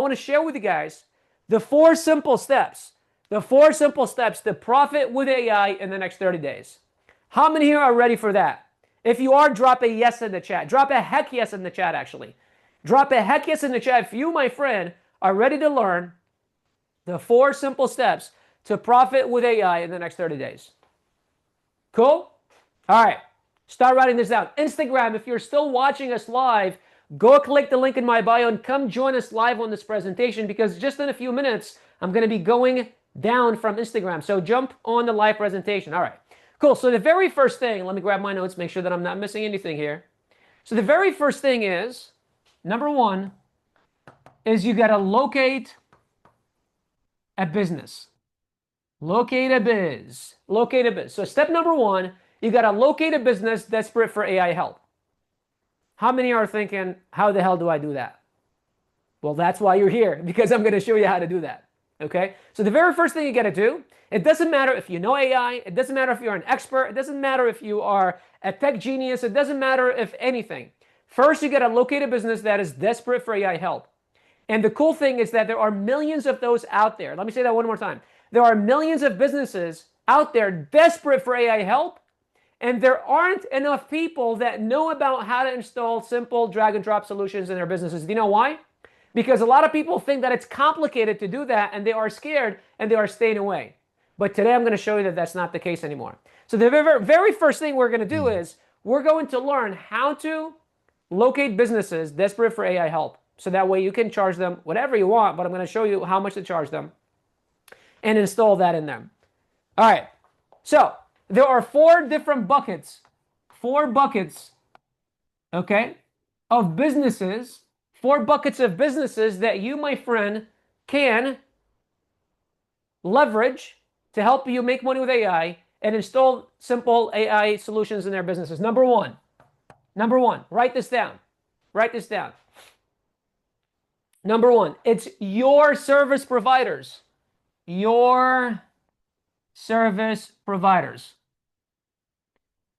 want to share with you guys the 4 simple steps to profit with AI in the next 30 days. How many here are ready for that? If you are, drop a yes in the chat. Drop a heck yes in the chat, actually. Drop a heck yes in the chat if you, my friend, are ready to learn the 4 simple steps to profit with AI in the next 30 days. Cool? All right. Start writing this down. Instagram, if you're still watching us live, go click the link in my bio and come join us live on this presentation, because just in a few minutes, I'm going to be going down from Instagram. So jump on the live presentation. All right. Cool. So the very first thing, let me grab my notes, make sure that I'm not missing anything here. So the very first thing is, number one, is you got to locate a business. Locate a biz. Locate a biz. So step number one, you got to locate a business desperate for AI help. How many are thinking, how the hell do I do that? Well, that's why you're here, because I'm going to show you how to do that. Okay? So the very first thing you got to do, it doesn't matter if you know AI, it doesn't matter if you're an expert, it doesn't matter if you are a tech genius, it doesn't matter if anything. First, you got to locate a business that is desperate for AI help. And the cool thing is that there are millions of those out there. Let me say that one more time. There are millions of businesses out there desperate for AI help, and there aren't enough people that know about how to install simple drag and drop solutions in their businesses. Do you know why? Because a lot of people think that it's complicated to do that, and they are scared, and they are staying away. But today I'm going to show you that that's not the case anymore. So the very first thing we're going to do is we're going to learn how to locate businesses desperate for AI help. So that way you can charge them whatever you want, but I'm going to show you how much to charge them and install that in them. All right. So there are 4 different buckets, okay, of businesses, 4 buckets of businesses that you, my friend, can leverage to help you make money with AI and install simple AI solutions in their businesses. Number one, write this down. Write this down. Number one, it's your service providers. Your service providers.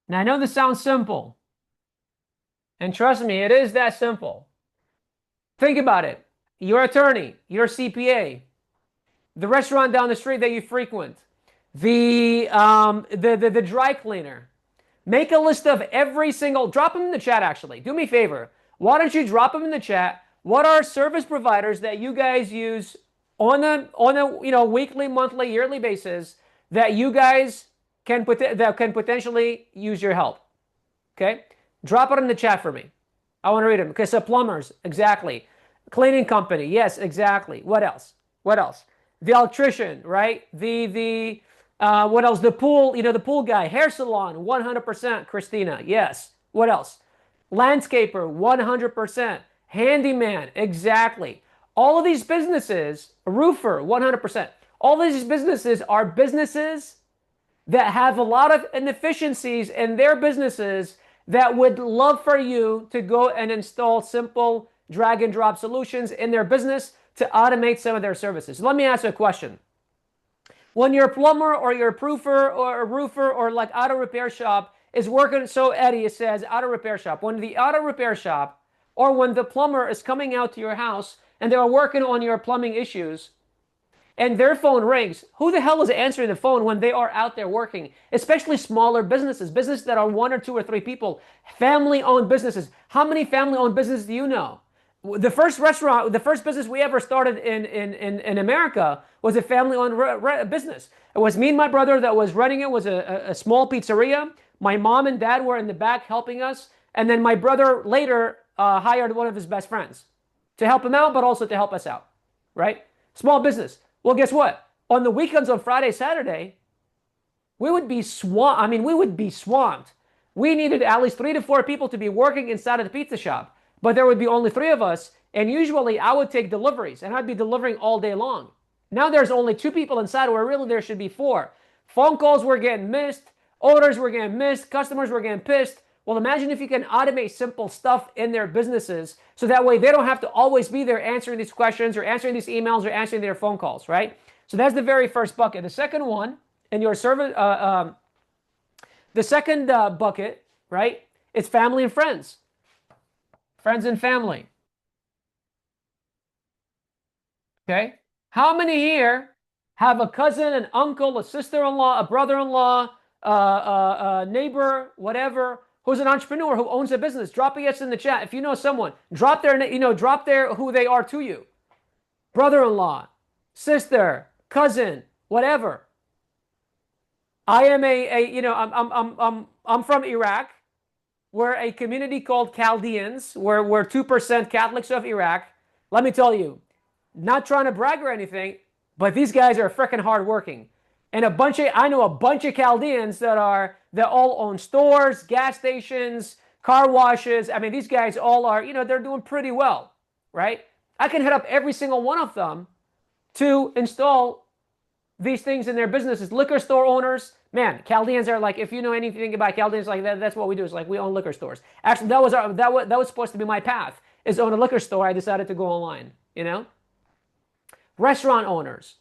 Now, I know this sounds simple. And trust me, it is that simple. Think about it. Your attorney, your CPA, the restaurant down the street that you frequent, the dry cleaner. Make a list of every single, drop them in the chat actually. Do me a favor. Why don't you drop them in the chat? What are service providers that you guys use on a weekly, monthly, yearly basis that you guys can potentially use your help? Okay? Drop it in the chat for me. I want to read them. Okay, so plumbers, exactly. Cleaning company, yes, exactly. What else? What else? The electrician, right? What else? The pool, the pool guy. Hair salon, 100%. Christina, yes. What else? Landscaper, 100%. Handyman, exactly. All of these businesses, roofer, 100%. All of these businesses are businesses that have a lot of inefficiencies in their businesses that would love for you to go and install simple drag and drop solutions in their business to automate some of their services. Let me ask you a question. When your plumber or your proofer or a roofer or like auto repair shop is working, so Eddie says auto repair shop, when the auto repair shop or when the plumber is coming out to your house and they're working on your plumbing issues and their phone rings, who the hell is answering the phone when they are out there working? Especially smaller businesses that are 1 or 2 or 3 people, family-owned businesses. How many family-owned businesses do you know? The first business we ever started in America was a family-owned business. It was me and my brother that was running it. It was a small pizzeria. My mom and dad were in the back helping us. And then my brother later hired one of his best friends to help him out, but also to help us out, right? Small business. Well, guess what? On the weekends, on Friday, Saturday, we would be swamped. I mean, we would be swamped. We needed at least 3 to 4 people to be working inside of the pizza shop, but there would be only 3 of us. And usually I would take deliveries and I'd be delivering all day long. Now there's only 2 people inside where really there should be 4. Phone calls were getting missed. Orders were getting missed. Customers were getting pissed. Well, imagine if you can automate simple stuff in their businesses so that way they don't have to always be there answering these questions or answering these emails or answering their phone calls, right? So that's the very first bucket. The second one in your service, the second bucket, right, is family and friends. Friends and family. Okay. How many here have a cousin, an uncle, a sister-in-law, a brother-in-law, a neighbor, whatever, who's an entrepreneur who owns a business? Drop a yes in the chat. If you know someone, drop drop their who they are to you. Brother-in-law, sister, cousin, whatever. I am I'm from Iraq. We're a community called Chaldeans. We're 2% Catholics of Iraq. Let me tell you, not trying to brag or anything, but these guys are freaking hardworking. And I know a bunch of Chaldeans that all own stores, gas stations, car washes. I mean, these guys all are, they're doing pretty well, right? I can hit up every single one of them to install these things in their businesses. Liquor store owners, man, Chaldeans are like, if you know anything about Chaldeans, like that's what we do. It's like we own liquor stores. Actually, that was supposed to be my path, is own a liquor store. I decided to go online, Restaurant owners,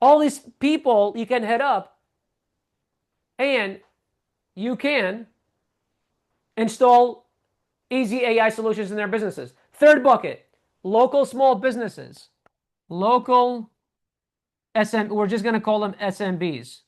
all these people you can hit up and you can install easy AI solutions in their businesses. Third bucket, local small businesses. Local we're just going to call them SMBs.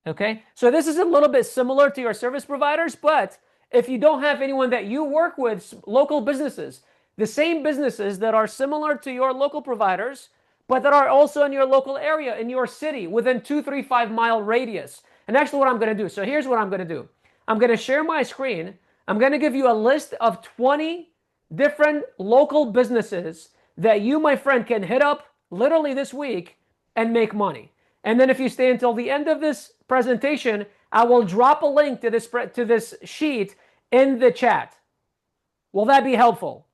Okay. So this is a little bit similar to your service providers, but if you don't have anyone that you work with, local businesses, the same businesses that are similar to your local providers, but that are also in your local area, in your city, within 2-3-5 mile radius. And actually what I'm going to do. So here's what I'm going to do. I'm going to share my screen. I'm going to give you a list of 20 different local businesses that you, my friend, can hit up literally this week and make money. And then if you stay until the end of this presentation, I will drop a link to this sheet in the chat. Will that be helpful?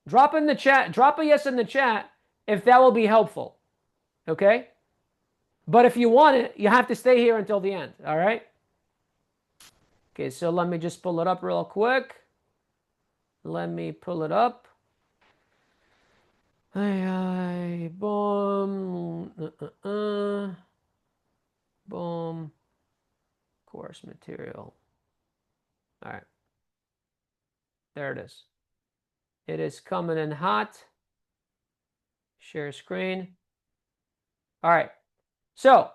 Drop in the chat, drop a yes in the chat if that will be helpful. Okay? But if you want it, you have to stay here until the end. All right? Okay, so let me just pull it up real quick. Let me pull it up. Boom. Boom. Course material. All right. There it is. It is coming in hot. Share screen. All right. So,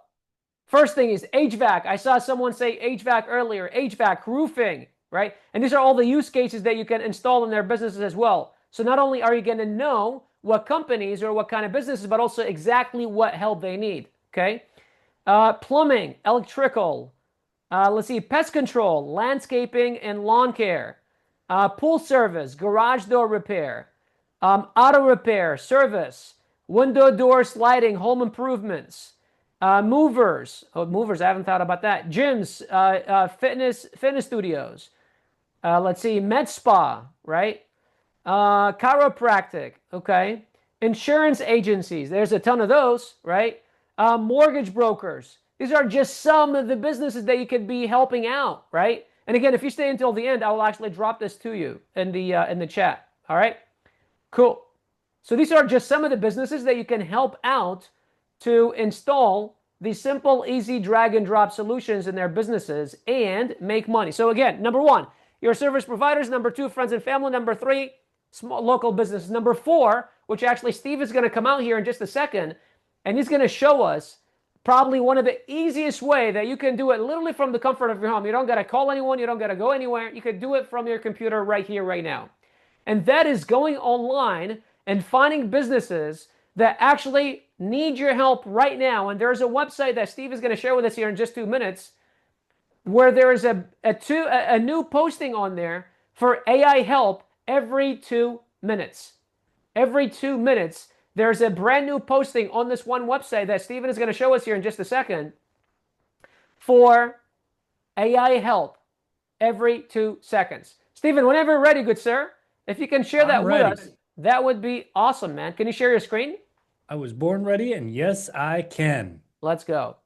first thing is HVAC. I saw someone say HVAC earlier. HVAC, roofing, right? And these are all the use cases that you can install in their businesses as well. So not only are you going to know what companies or what kind of businesses, but also exactly what help they need, okay? Plumbing, electrical, let's see, pest control, landscaping and lawn care, pool service, garage door repair, auto repair, service, window door sliding, home improvements, movers. Oh, movers, I haven't thought about that. Gyms, fitness studios. Let's see, med spa, right? Chiropractic, okay? Insurance agencies, there's a ton of those, right? Mortgage brokers. These are just some of the businesses that you could be helping out, right? And again, if you stay until the end, I will actually drop this to you in the chat. All right? Cool. So these are just some of the businesses that you can help out to install these simple, easy drag and drop solutions in their businesses and make money. So again, number one, your service providers. Number two, friends and family. Number three, small local businesses. Number four, which actually Steve is going to come out here in just a second, and he's going to show us probably one of the easiest way that you can do it literally from the comfort of your home. You don't got to call anyone. You don't got to go anywhere. You can do it from your computer right here, right now. And that is going online and finding businesses that actually need your help right now. And there's a website that Steve is going to share with us here in just 2 minutes where there is a new posting on there for AI help every 2 minutes. Every 2 minutes, there's a brand new posting on this one website that Steven is going to show us here in just a second for AI help every 2 seconds. Steven, whenever you're ready, good sir, if you can share that with us, that would be awesome, man. Can you share your screen? I was born ready, and yes, I can. Let's go.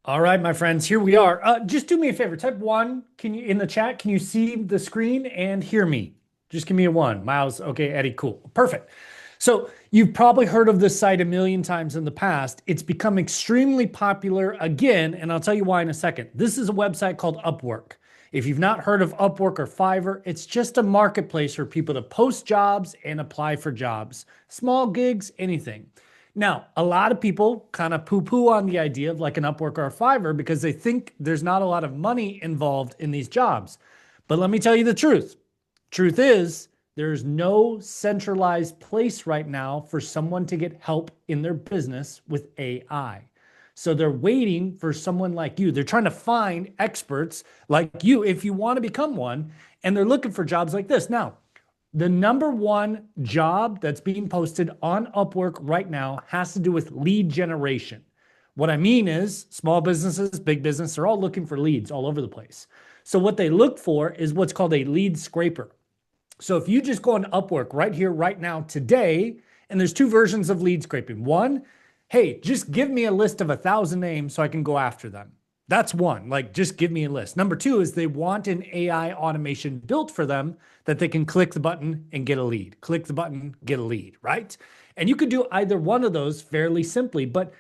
All right, my friends, here we are. Just do me a favor. Type 1 in the chat. Can you see the screen and hear me? Just give me a 1. Miles, okay, Eddie, cool. Perfect. So you've probably heard of this site a million times in the past. It's become extremely popular again, and I'll tell you why in a second. This is a website called Upwork. If you've not heard of Upwork or Fiverr, it's just a marketplace for people to post jobs and apply for jobs, small gigs, anything. Now, a lot of people kind of poo poo on the idea of like an Upwork or a Fiverr because they think there's not a lot of money involved in these jobs. But let me tell you the truth. Truth is, there's no centralized place right now for someone to get help in their business with AI. So they're waiting for someone like you. They're trying to find experts like you if you want to become one, and they're looking for jobs like this. Now, the number one job that's being posted on Upwork right now has to do with lead generation. What I mean is small businesses, big business, are all looking for leads all over the place. So what they look for is what's called a lead scraper. So if you just go on Upwork right here, right now, today, and there's two versions of lead scraping. One, hey, just give me a list of 1,000 names so I can go after them. That's one, like just give me a list. Number two is they want an AI automation built for them that they can click the button and get a lead. Click the button, get a lead, right? And you could do either one of those fairly simply, but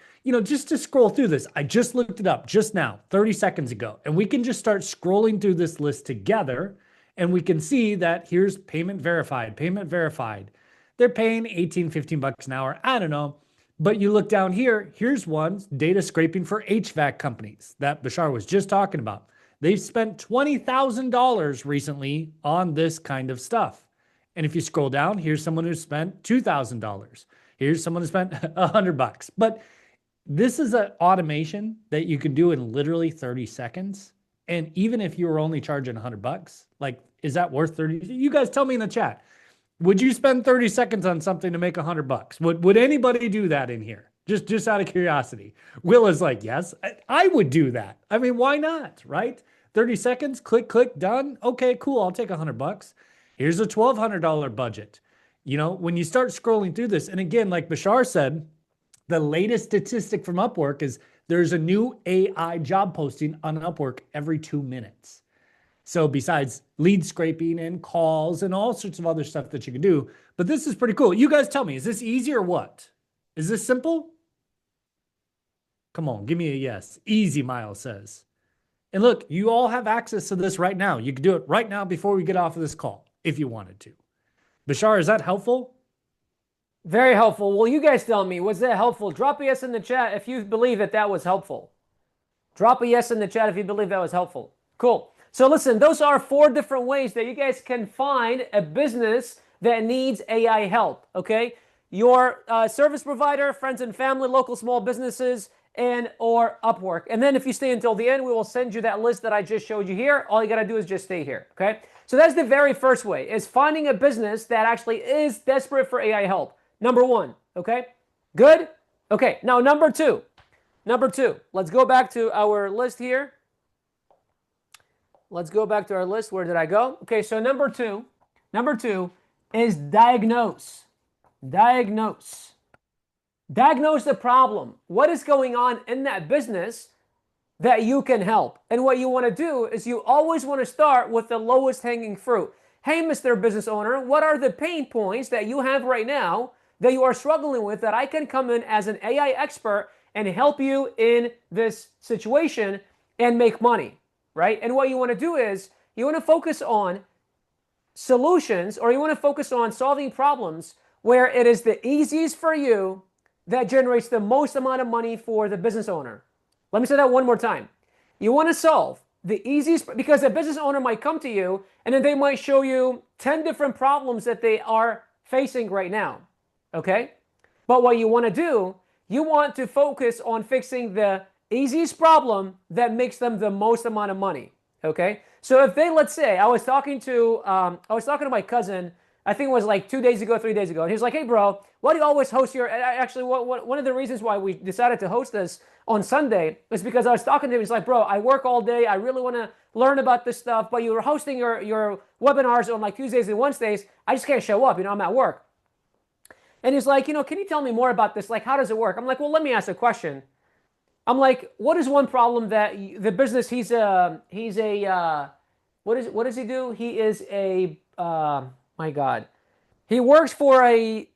just to scroll through this, I just looked it up just now, 30 seconds ago, and we can just start scrolling through this list together. And we can see that here's payment verified, payment verified. They're paying 18, 15 bucks an hour. I don't know. But you look down here, here's one data scraping for HVAC companies that Bashar was just talking about. They've spent $20,000 recently on this kind of stuff. And if you scroll down, here's someone who spent $2,000. Here's someone who spent 100 bucks. But this is an automation that you can do in literally 30 seconds. And even if you were only charging 100 bucks, like, is that worth 30? You guys tell me in the chat. Would you spend 30 seconds on something to make 100 bucks? Would anybody do that in here? Just out of curiosity. Will is like, yes, I would do that. I mean, why not, right? 30 seconds, click, click, done. Okay, cool. I'll take 100 bucks. Here's a $1,200 budget. When you start scrolling through this, and again, like Bashar said, the latest statistic from Upwork is there's a new AI job posting on Upwork every 2 minutes. So besides lead scraping and calls and all sorts of other stuff that you can do, but this is pretty cool. You guys tell me, is this easy or what? Is this simple? Come on, give me a yes. Easy, Miles says. And look, you all have access to this right now. You can do it right now before we get off of this call, if you wanted to. Bashar, is that helpful? Very helpful. Well, you guys tell me, was that helpful? Drop a yes in the chat if you believe that was helpful. Drop a yes in the chat if you believe that was helpful. Cool. So listen, those are 4 different ways that you guys can find a business that needs AI help, okay? Your service provider, friends and family, local small businesses, or Upwork. And then if you stay until the end, we will send you that list that I just showed you here. All you got to do is just stay here, okay? So that's the very first way, is finding a business that actually is desperate for AI help. Number 1, okay? Good? Okay, now number 2. Number 2, let's go back to our list here. Let's go back to our list. Where did I go? Okay, so number two is diagnose. Diagnose. Diagnose the problem. What is going on in that business that you can help? And what you want to do is you always want to start with the lowest hanging fruit. Hey, Mr. Business Owner, what are the pain points that you have right now that you are struggling with that I can come in as an AI expert and help you in this situation and make money, right? And what you want to do is you want to focus on solutions, or you want to focus on solving problems where it is the easiest for you that generates the most amount of money for the business owner. Let me say that one more time. You want to solve the easiest, because the business owner might come to you and then they might show you 10 different problems that they are facing right now. Okay? But what you want to do, you want to focus on fixing the easiest problem that makes them the most amount of money. Okay? So if they, let's say, I was talking to my cousin, I think it was like 2 days ago, 3 days ago, and he was like, "Hey, bro, why do you always host your?" Actually, one of the reasons why we decided to host this on Sunday is because I was talking to him. He's like, "Bro, I work all day. I really want to learn about this stuff, but you were hosting your webinars on like Tuesdays and Wednesdays. I just can't show up. I'm at work." And he's like, "Can you tell me more about this? Like, how does it work?" I'm like, "Well, let me ask a question." I'm like, "What is one problem that the business? What does he do? He is a my God, he works for the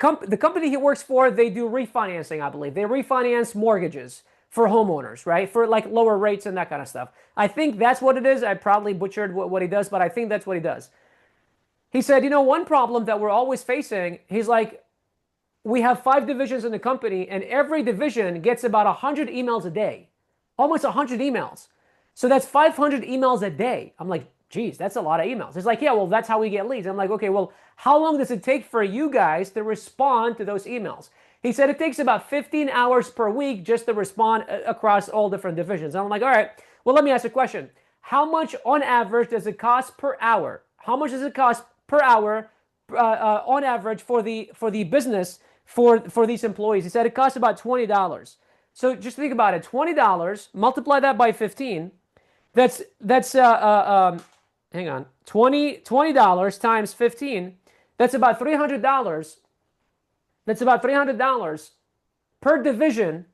company he works for. They do refinancing, I believe. They refinance mortgages for homeowners, right? For like lower rates and that kind of stuff. I think that's what it is. I probably butchered what he does, but I think that's what he does. He said, one problem that we're always facing, he's like, we have 5 divisions in the company, and every division gets about 100 emails a day, almost 100 emails. So that's 500 emails a day. I'm like, geez, that's a lot of emails. It's like, yeah, well, that's how we get leads. I'm like, okay, well, how long does it take for you guys to respond to those emails? He said it takes about 15 hours per week just to respond across all different divisions. And I'm like, all right, well, let me ask a question. How much on average does it cost per hour? How much does it cost per hour on average for the business for these employees? He said it costs about $20. So just think about it. $20, multiply that by 15. That's hang on. $20 times 15. That's about $300. That's about $300 per division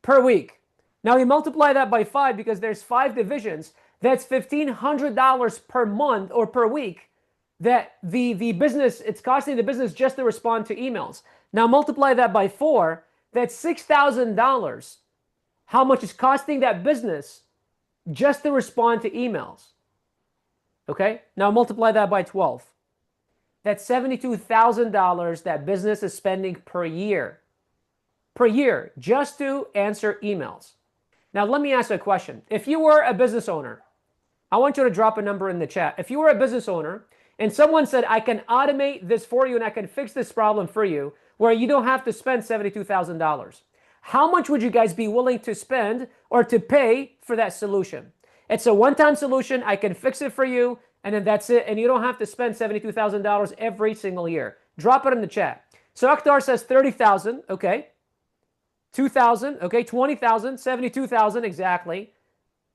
per week. Now you multiply that by 5 because there's 5 divisions. That's $1,500 per month or per week that the business, it's costing the business just to respond to emails. Now multiply that by 4, that's $6,000. How much is costing that business just to respond to emails? Okay, now multiply that by 12. That's $72,000 that business is spending per year. Per year, just to answer emails. Now let me ask you a question. If you were a business owner, I want you to drop a number in the chat. If you were a business owner and someone said, I can automate this for you and I can fix this problem for you, where you don't have to spend $72,000. How much would you guys be willing to spend or to pay for that solution? It's a one-time solution. I can fix it for you, and then that's it. And you don't have to spend $72,000 every single year. Drop it in the chat. So Akhtar says 30,000. Okay. 2,000. Okay. 20,000. 72,000 exactly.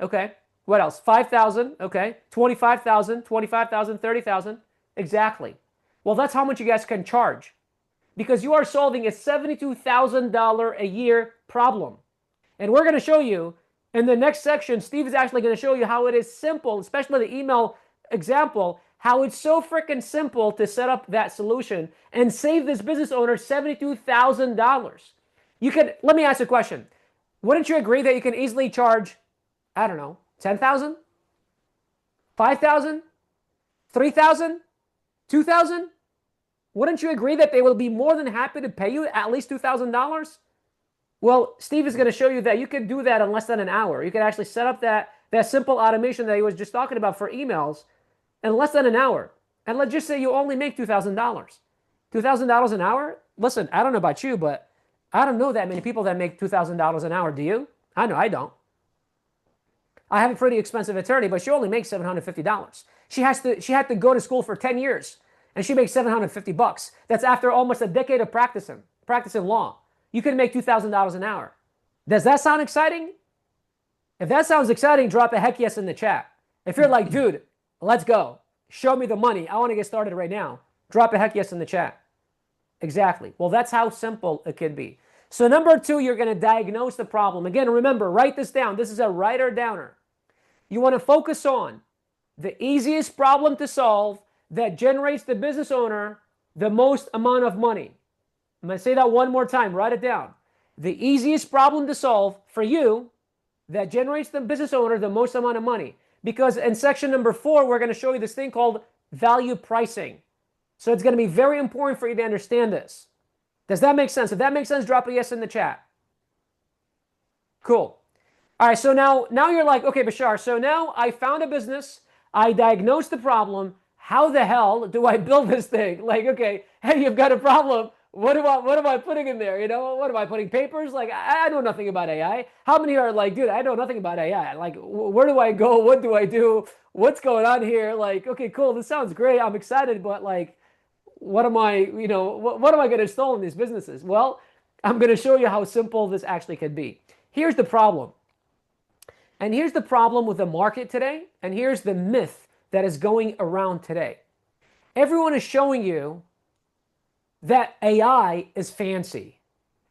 Okay. What else? 5,000. Okay. 25,000. 25,000. 30,000. Exactly. Well, that's how much you guys can charge, because you are solving a $72,000 a year problem. And we're going to show you in the next section. Steve is actually going to show you how it is simple, especially the email example, how it's so freaking simple to set up that solution and save this business owner $72,000. You could, let me ask you a question. Wouldn't you agree that you can easily charge, I don't know, 10,000, 5,000, 3,000, 2,000? Wouldn't you agree that they will be more than happy to pay you at least $2,000? Well, Steve is going to show you that you can do that in less than an hour. You can actually set up that simple automation that he was just talking about for emails in less than an hour. And let's just say you only make $2,000. $2,000 an hour? Listen, I don't know about you, but I don't know that many people that make $2,000 an hour. Do you? I know I don't. I have a pretty expensive attorney, but she only makes $750. She had to go to school for 10 years. And she makes $750. That's after almost a decade of practicing law. You can make $2,000 an hour. Does that sound exciting? If that sounds exciting, drop a heck yes in the chat. If you're like, dude, let's go. Show me the money. I want to get started right now. Drop a heck yes in the chat. Exactly. Well, that's how simple it can be. So number 2, you're going to diagnose the problem. Again, remember, write this down. This is a writer downer. You want to focus on the easiest problem to solve that generates the business owner the most amount of money. I'm going to say that one more time. Write it down. The easiest problem to solve for you that generates the business owner the most amount of money. Because in section number 4, we're going to show you this thing called value pricing. So it's going to be very important for you to understand this. Does that make sense? If that makes sense, drop a yes in the chat. Cool. All right, so now you're like, okay, Bashar, so now I found a business. I diagnosed the problem. How the hell do I build this thing? Like, okay, hey, you've got a problem. What am I putting in there? What am I putting? Papers? Like, I know nothing about AI. How many are like, dude, I know nothing about AI. Like, where do I go? What do I do? What's going on here? Like, okay, cool. This sounds great. I'm excited, but like, what am I going to install in these businesses? Well, I'm going to show you how simple this actually can be. Here's the problem. And here's the problem with the market today. And here's the myth that is going around today. Everyone is showing you that AI is fancy,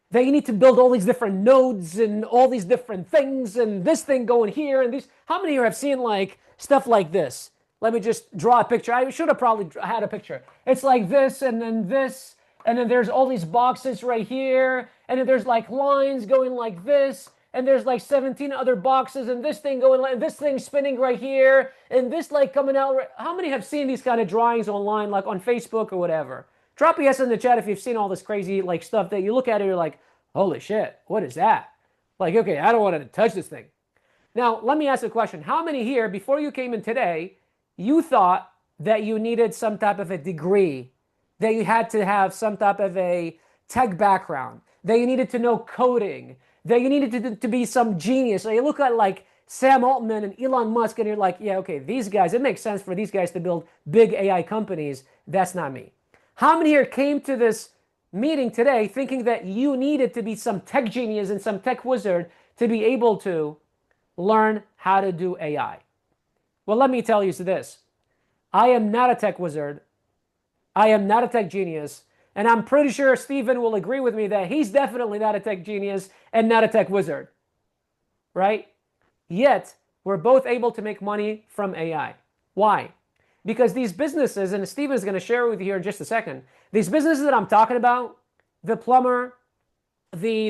that you need to build all these different nodes and all these different things and this thing going here and this. How many here have seen like stuff like this? Let me just draw a picture. I should have probably had a picture. It's like this, and then there's all these boxes right here, and then there's like lines going like this, and there's like 17 other boxes, and this thing going, and this thing spinning right here, and this like coming out. How many have seen these kind of drawings online, like on Facebook or whatever? Drop a yes in the chat if you've seen all this crazy like stuff that you look at it, you're like, holy shit, what is that? Like, okay, I don't want to touch this thing. Now, let me ask a question. How many here, before you came in today, you thought that you needed some type of a degree, that you had to have some type of a tech background, that you needed to know coding, that you needed to be some genius? So you look at like Sam Altman and Elon Musk, and you're like, yeah, okay, these guys, it makes sense for these guys to build big AI companies. That's not me. How many here came to this meeting today thinking that you needed to be some tech genius and some tech wizard to be able to learn how to do AI? Well, let me tell you this. I am not a tech wizard. I am not a tech genius. And I'm pretty sure Steven will agree with me that he's definitely not a tech genius and not a tech wizard. Right? Yet, we're both able to make money from AI. Why? Because these businesses, and Steven is going to share with you here in just a second, these businesses that I'm talking about, the plumber, the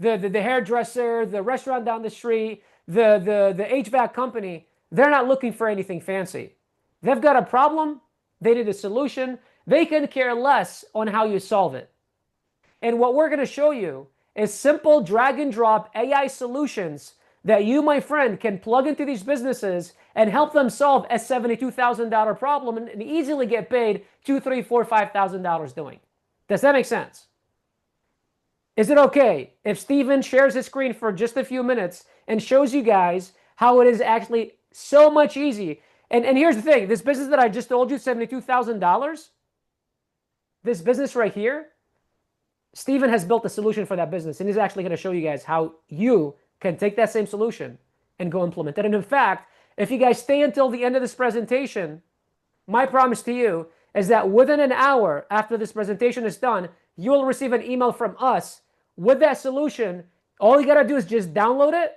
hairdresser, the restaurant down the street, the HVAC company, they're not looking for anything fancy. They've got a problem, they need a solution, they can care less on how you solve it. And what we're going to show you is simple drag and drop AI solutions that you, my friend, can plug into these businesses and help them solve a $72,000 problem and easily get paid $2,000, $3,000, $4,000, $5,000 doing. Does that make sense? Is it okay if Steven shares his screen for just a few minutes and shows you guys how it is actually so much easy? And here's the thing, this business that I just told you, $72,000, this business right here, Steven has built a solution for that business, and he's actually going to show you guys how you can take that same solution and go implement it. And in fact, if you guys stay until the end of this presentation, my promise to you is that within an hour after this presentation is done, you will receive an email from us with that solution. All you got to do is just download it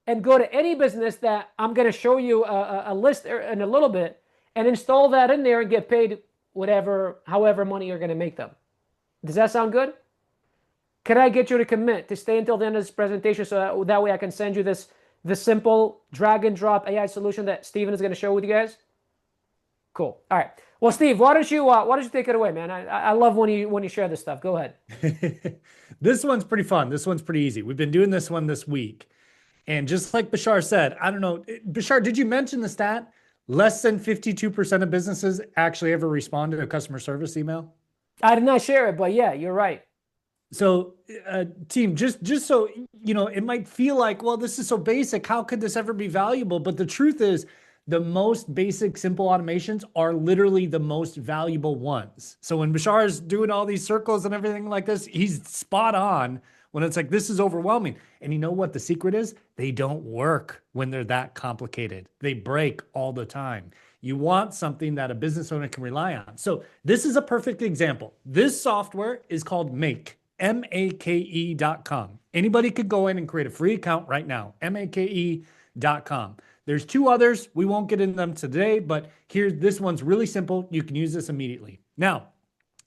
and go to any business that I'm going to show you a list in a little bit and install that in there and get paid whatever, however money you're going to make them. Does that sound good? Can I get you to commit to stay until the end of this presentation so that way I can send you this simple drag and drop AI solution that Steven is going to show with you guys? Cool. All right. Well, Steve, why don't you take it away, man? I love when you share this stuff. Go ahead. This one's pretty fun. This one's pretty easy. We've been doing this one this week. And just like Bashar said, I don't know, Bashar, did you mention the stat? Less than 52% of businesses actually ever respond to a customer service email? I did not share it, but yeah, you're right. So, team, just so you know, it might feel like, well, this is so basic. How could this ever be valuable? But the truth is, the most basic, simple automations are literally the most valuable ones. So when Bashar is doing all these circles and everything like this, he's spot on when it's like, this is overwhelming. And you know what the secret is? They don't work when they're that complicated. They break all the time. You want something that a business owner can rely on. So this is a perfect example. This software is called Make. make.com. Anybody could go in and create a free account right now. make.com. There's two others. We won't get into them today, but this one's really simple. You can use this immediately. Now,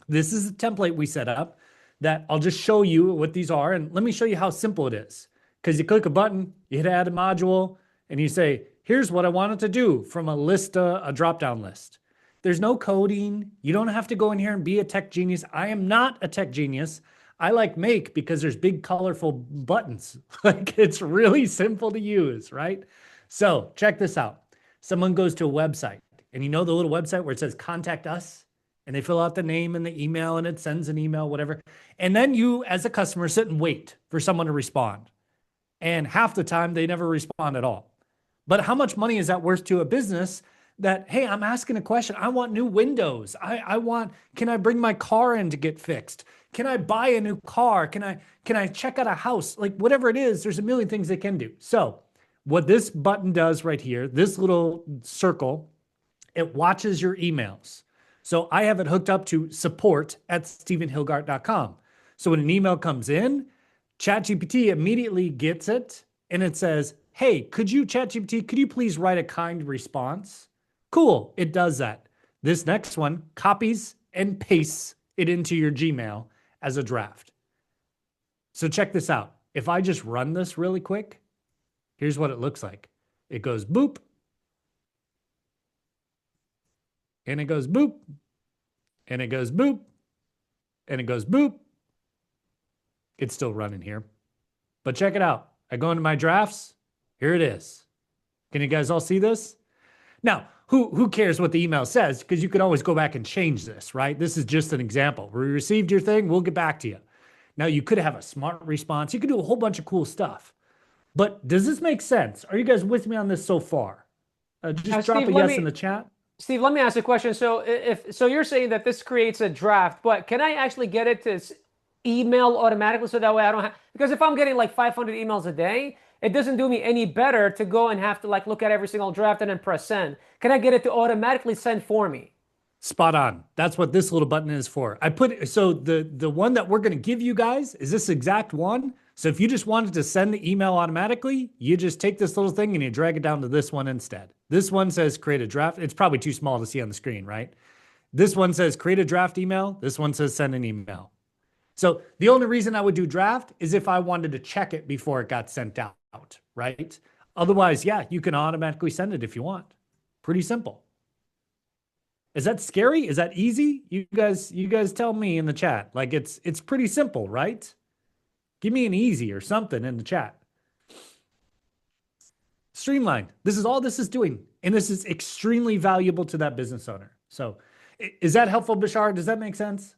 this is a template we set up that I'll just show you what these are. And let me show you how simple it is. Because you click a button, you hit add a module, and you say, here's what I wanted to do from a list, a drop-down list. There's no coding. You don't have to go in here and be a tech genius. I am not a tech genius. I like Make because there's big, colorful buttons. Like, it's really simple to use, right? So check this out. Someone goes to a website, and you know the little website where it says contact us, and they fill out the name and the email, and it sends an email, whatever. And then you, as a customer, sit and wait for someone to respond. And half the time, they never respond at all. But how much money is that worth to a business that, hey, I'm asking a question. I want new windows. Can I bring my car in to get fixed? Can I buy a new car? Can I check out a house? Like, whatever it is, there's a million things they can do. So what this button does right here, this little circle, it watches your emails. So I have it hooked up to support@stevenhilgart.com. So when an email comes in, ChatGPT immediately gets it and it says, hey, could you please write a kind response? Cool, it does that. This next one copies and pastes it into your Gmail as a draft. So check this out. If I just run this really quick, here's what it looks like. It goes boop, and it goes boop, and it goes boop, and it goes boop. It's still running here. But check it out. I go into my drafts. Here it is. Can you guys all see this? Now, who cares what the email says? Because you can always go back and change this, right? This is just an example. We received your thing. We'll get back to you. Now, you could have a smart response. You could do a whole bunch of cool stuff. But does this make sense? Are you guys with me on this so far? Just drop Steve, a yes in the chat. Steve, let me ask you a question. So if so, you're saying that this creates a draft, but can I actually get it to email automatically so that way I don't have, because if I'm getting like 500 emails a day, it doesn't do me any better to go and have to like look at every single draft and then press send. Can I get it to automatically send for me? Spot on. That's what this little button is for. I put so the one that we're going to give you guys is this exact one. So if you just wanted to send the email automatically, you just take this little thing and you drag it down to this one instead. This one says create a draft. It's probably too small to see on the screen, right? This one says create a draft email. This one says send an email. So the only reason I would do draft is if I wanted to check it before it got sent out, right? Otherwise, yeah, you can automatically send it if you want. Pretty simple. Is that scary? Is that easy? You guys tell me in the chat. Like it's pretty simple, right? Give me an easy or something in the chat. Streamlined. This is all this is doing. And this is extremely valuable to that business owner. So is that helpful, Bashar? Does that make sense?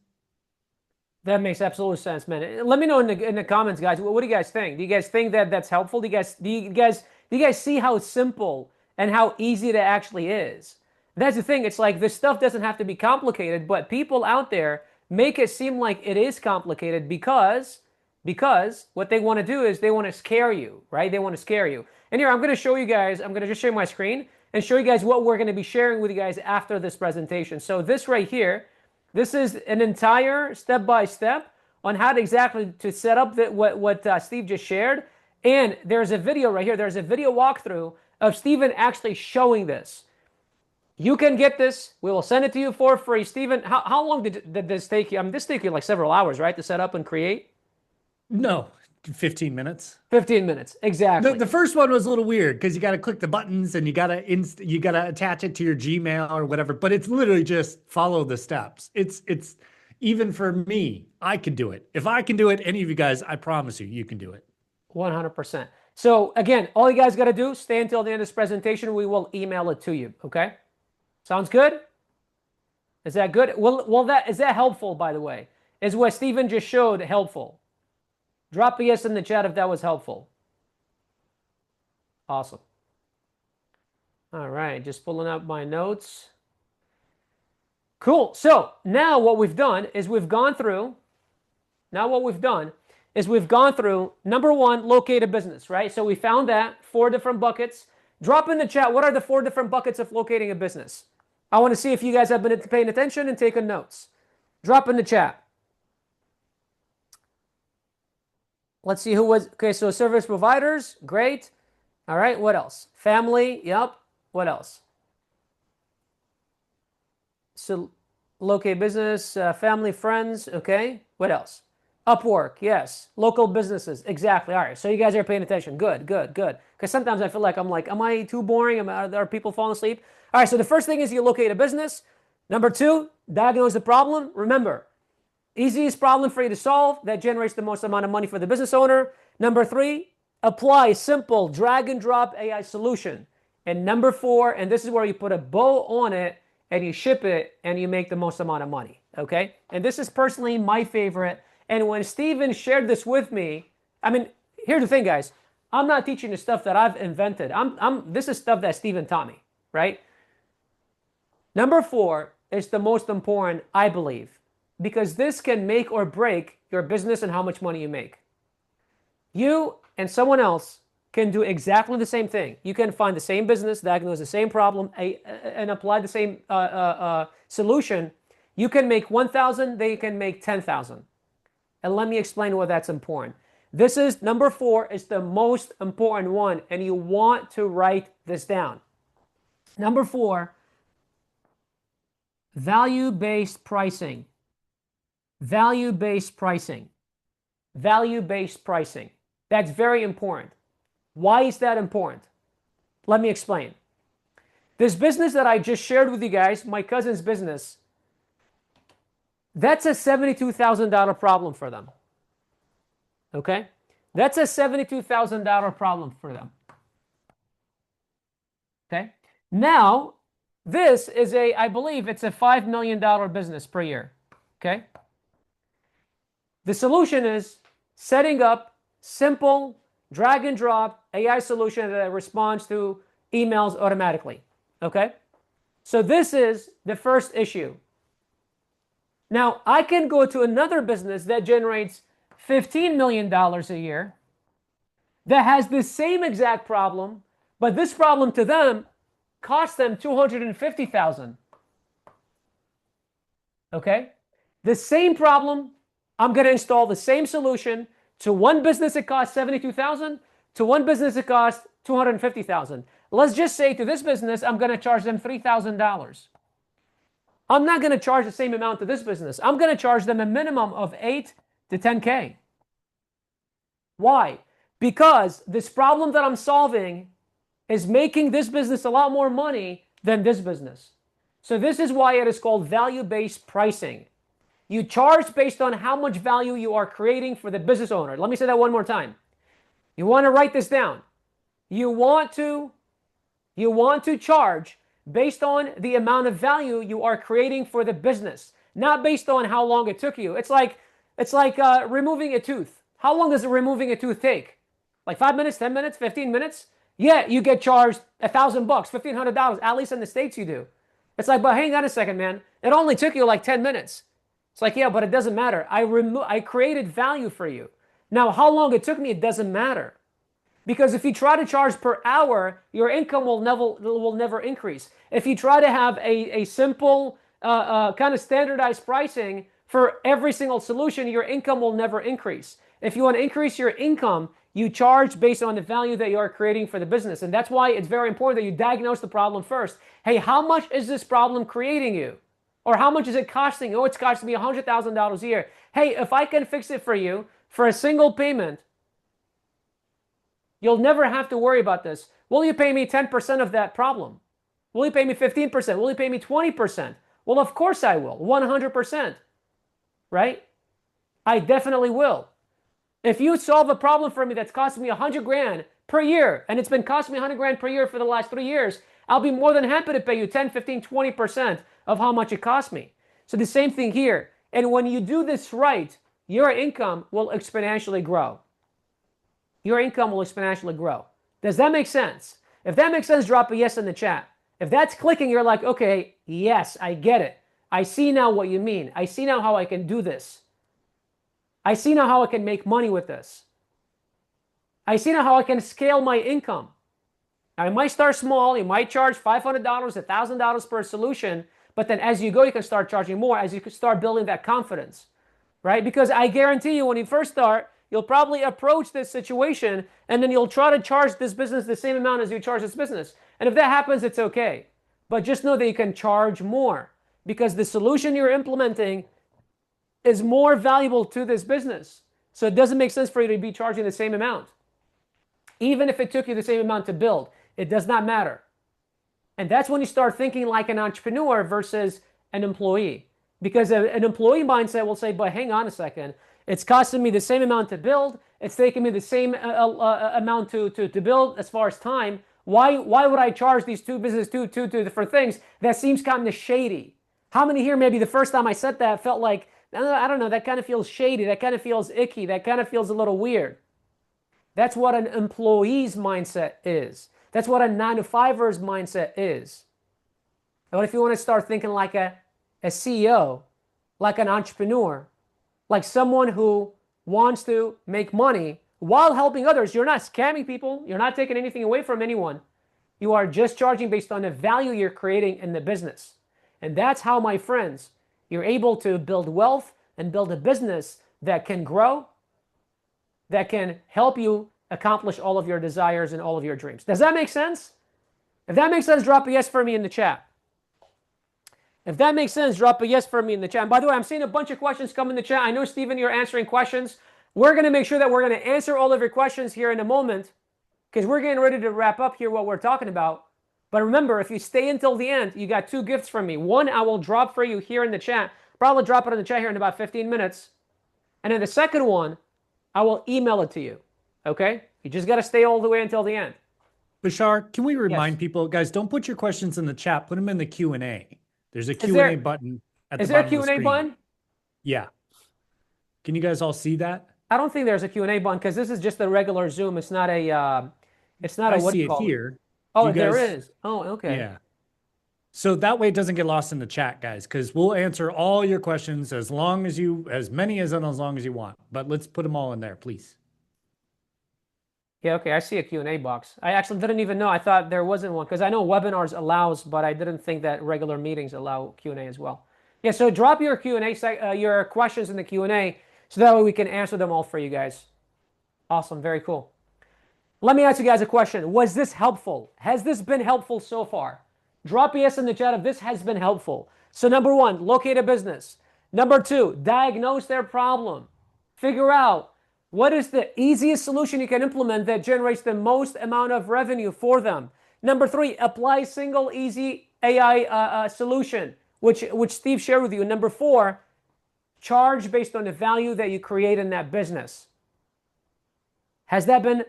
That makes absolute sense, man. Let me know in the comments, guys. What do you guys think? Do you guys think that that's helpful? Do you guys see how simple and how easy it actually is? That's the thing. It's like this stuff doesn't have to be complicated, but people out there make it seem like it is complicated because what they want to do is they want to scare you, right? They want to scare you. And here I'm going to show you guys. I'm going to just share my screen and show you guys what we're going to be sharing with you guys after this presentation. So this right here. This is an entire step-by-step on how to exactly to set up what Steve just shared. And there's a video right here. There's a video walkthrough of Steven actually showing this. You can get this. We will send it to you for free. Steven, how long did this take you? I mean, this took you like several hours, right, to set up and create? No, 15 minutes. 15 minutes, exactly. The first one was a little weird because you got to click the buttons and you got to attach it to your Gmail or whatever. But it's literally just follow the steps. It's even for me, I can do it. If I can do it, any of you guys, I promise you can do it. 100%. So again, all you guys got to do, stay until the end of this presentation. We will email it to you. Okay. Sounds good? Is that good? Well, is that helpful, by the way? Is what Steven just showed helpful? Drop a yes in the chat if that was helpful. Awesome. All right, just pulling up my notes. Cool. So now what we've done is we've gone through. Number one, locate a business, right? So we found that 4 different buckets. Drop in the chat, what are the 4 different buckets of locating a business? I want to see if you guys have been paying attention and taking notes. Drop in the chat. Let's see who was. Okay, so service providers, great. All right, what else? Family, yep. What else? So locate business, family, friends, okay. What else? Upwork, yes. Local businesses, exactly. All right, so you guys are paying attention. Good. Because sometimes I feel like am I too boring? Are people falling asleep? All right, so the first thing is you locate a business. Number 2, diagnose the problem. Remember, easiest problem for you to solve that generates the most amount of money for the business owner. Number 3, apply simple drag and drop AI solution. And number 4, and this is where you put a bow on it and you ship it and you make the most amount of money. Okay? And this is personally my favorite. And when Steven shared this with me, I mean, here's the thing, guys. I'm not teaching the stuff that I've invented. This is stuff that Steven taught me, right? Number 4 is the most important, I believe, because this can make or break your business and how much money you make. You and someone else can do exactly the same thing. You can find the same business, diagnose the same problem, and apply the same solution. You can make 1,000, they can make 10,000. And let me explain why that's important. This is number 4 is the most important one, and you want to write this down. Number 4, value-based pricing. Value-based pricing. Value-based pricing. That's very important. Why is that important? Let me explain. This business that I just shared with you guys, my cousin's business, that's a $72,000 problem for them. Okay? That's a $72,000 problem for them. Okay? Now, this is I believe it's a $5 million business per year. Okay? The solution is setting up simple drag and drop AI solution that responds to emails automatically. Okay? So this is the first issue. Now, I can go to another business that generates $15 million a year that has the same exact problem, but this problem to them costs them $250,000. Okay? The same problem, I'm going to install the same solution. To one business it costs $72,000, to one business it costs $250,000. Let's just say to this business I'm going to charge them $3,000. I'm not going to charge the same amount to this business. I'm going to charge them a minimum of 8 to 10K. Why? Because this problem that I'm solving is making this business a lot more money than this business. So this is why it is called value-based pricing. You charge based on how much value you are creating for the business owner. Let me say that one more time. You want to write this down. You want to charge based on the amount of value you are creating for the business, not based on how long it took you. It's like removing a tooth. How long does removing a tooth take? Like 5 minutes, 10 minutes, 15 minutes? Yeah, you get charged $1,000, $1,500. At least in the States you do. It's like, but hang on a second, man. It only took you like 10 minutes. It's like, yeah, but it doesn't matter. I created value for you. Now, how long it took me, it doesn't matter. Because if you try to charge per hour, your income will never increase. If you try to have a simple kind of standardized pricing for every single solution, your income will never increase. If you want to increase your income, you charge based on the value that you are creating for the business. And that's why it's very important that you diagnose the problem first. Hey, how much is this problem creating you? Or how much is it costing? Oh, it's costing me $100,000 a year. Hey, if I can fix it for you for a single payment, you'll never have to worry about this. Will you pay me 10% of that problem? Will you pay me 15%? Will you pay me 20%? Well, of course I will. 100%. Right? I definitely will. If you solve a problem for me that's costing me 100 grand per year, and it's been costing me 100 grand per year for the last 3 years, I'll be more than happy to pay you 10, 15, 20% of how much it cost me. So the same thing here. And when you do this right, your income will exponentially grow. Your income will exponentially grow. Does that make sense? If that makes sense, drop a yes in the chat. If that's clicking, you're like, okay, yes, I get it. I see now what you mean. I see now how I can do this. I see now how I can make money with this. I see now how I can scale my income. Now, you might start small. You might charge $500, $1,000 per solution. But then as you go, you can start charging more as you start building that confidence. Right? Because I guarantee you, when you first start, you'll probably approach this situation and then you'll try to charge this business the same amount as you charge this business. And if that happens, it's okay. But just know that you can charge more because the solution you're implementing is more valuable to this business. So it doesn't make sense for you to be charging the same amount. Even if it took you the same amount to build, it does not matter. And that's when you start thinking like an entrepreneur versus an employee. Because an employee mindset will say, but hang on a second. It's costing me the same amount to build. It's taking me the same amount to build as far as time. Why would I charge these two different things? That seems kind of shady. How many here maybe the first time I said that felt like, I don't know, that kind of feels shady. That kind of feels icky. That kind of feels a little weird. That's what an employee's mindset is. That's what a 9-to-5er's mindset is. But if you want to start thinking like a CEO, like an entrepreneur, like someone who wants to make money while helping others, you're not scamming people. You're not taking anything away from anyone. You are just charging based on the value you're creating in the business. And that's how, my friends, you're able to build wealth and build a business that can grow, that can help you accomplish all of your desires and all of your dreams. Does that make sense? If that makes sense, drop a yes for me in the chat. If that makes sense, drop a yes for me in the chat. And by the way, I'm seeing a bunch of questions come in the chat. I know, Steven, you're answering questions. We're going to make sure that we're going to answer all of your questions here in a moment because we're getting ready to wrap up here what we're talking about. But remember, if you stay until the end, you got two gifts from me. One, I will drop for you here in the chat. Probably drop it in the chat here in about 15 minutes. And then the second one, I will email it to you. Okay? You just got to stay all the way until the end. Bashar, can we remind Yes. people, guys, don't put your questions in the chat. Put them in the Q&A. There's a Is Q&A button at the there a bottom of the Q&A screen. button? Yeah. Can you guys all see that? I don't think there's a Q&A button because this is just a regular Zoom. It's not a I what do see you it call it? here. Do Oh, you there guys? is. Oh, okay. Yeah. So that way it doesn't get lost in the chat, guys, because we'll answer all your questions as long as as many as long as you want. But let's put them all in there, please. Yeah, okay. I see a Q&A box. I actually didn't even know. I thought there wasn't one because I know webinars allows, but I didn't think that regular meetings allow Q&A as well. Yeah, so drop your Q&A, your questions in the Q&A so that way we can answer them all for you guys. Awesome. Very cool. Let me ask you guys a question. Was this helpful? Has this been helpful so far? Drop yes in the chat if this has been helpful. So number one, locate a business. Number two, diagnose their problem. Figure out what is the easiest solution you can implement that generates the most amount of revenue for them. Number three, apply single easy AI solution, which Steve shared with you. And number four, charge based on the value that you create in that business. Has that been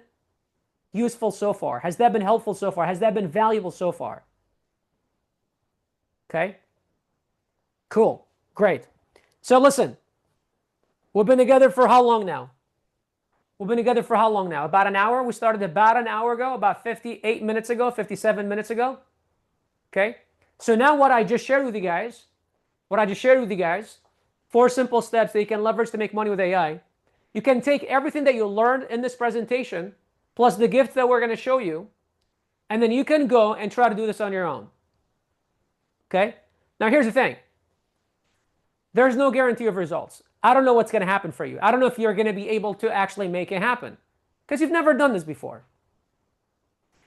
useful so far? Has that been helpful so far? Has that been valuable so far? Okay. Cool. Great. So listen, we've been together for how long now? We've been together for how long now? About an hour? We started about an hour ago, about 58 minutes ago, 57 minutes ago. Okay. So now what I just shared with you guys, four simple steps that you can leverage to make money with AI. You can take everything that you learned in this presentation, plus the gift that we're going to show you, and then you can go and try to do this on your own. Okay? Now here's the thing. There's no guarantee of results. I don't know what's going to happen for you. I don't know if you're going to be able to actually make it happen because you've never done this before.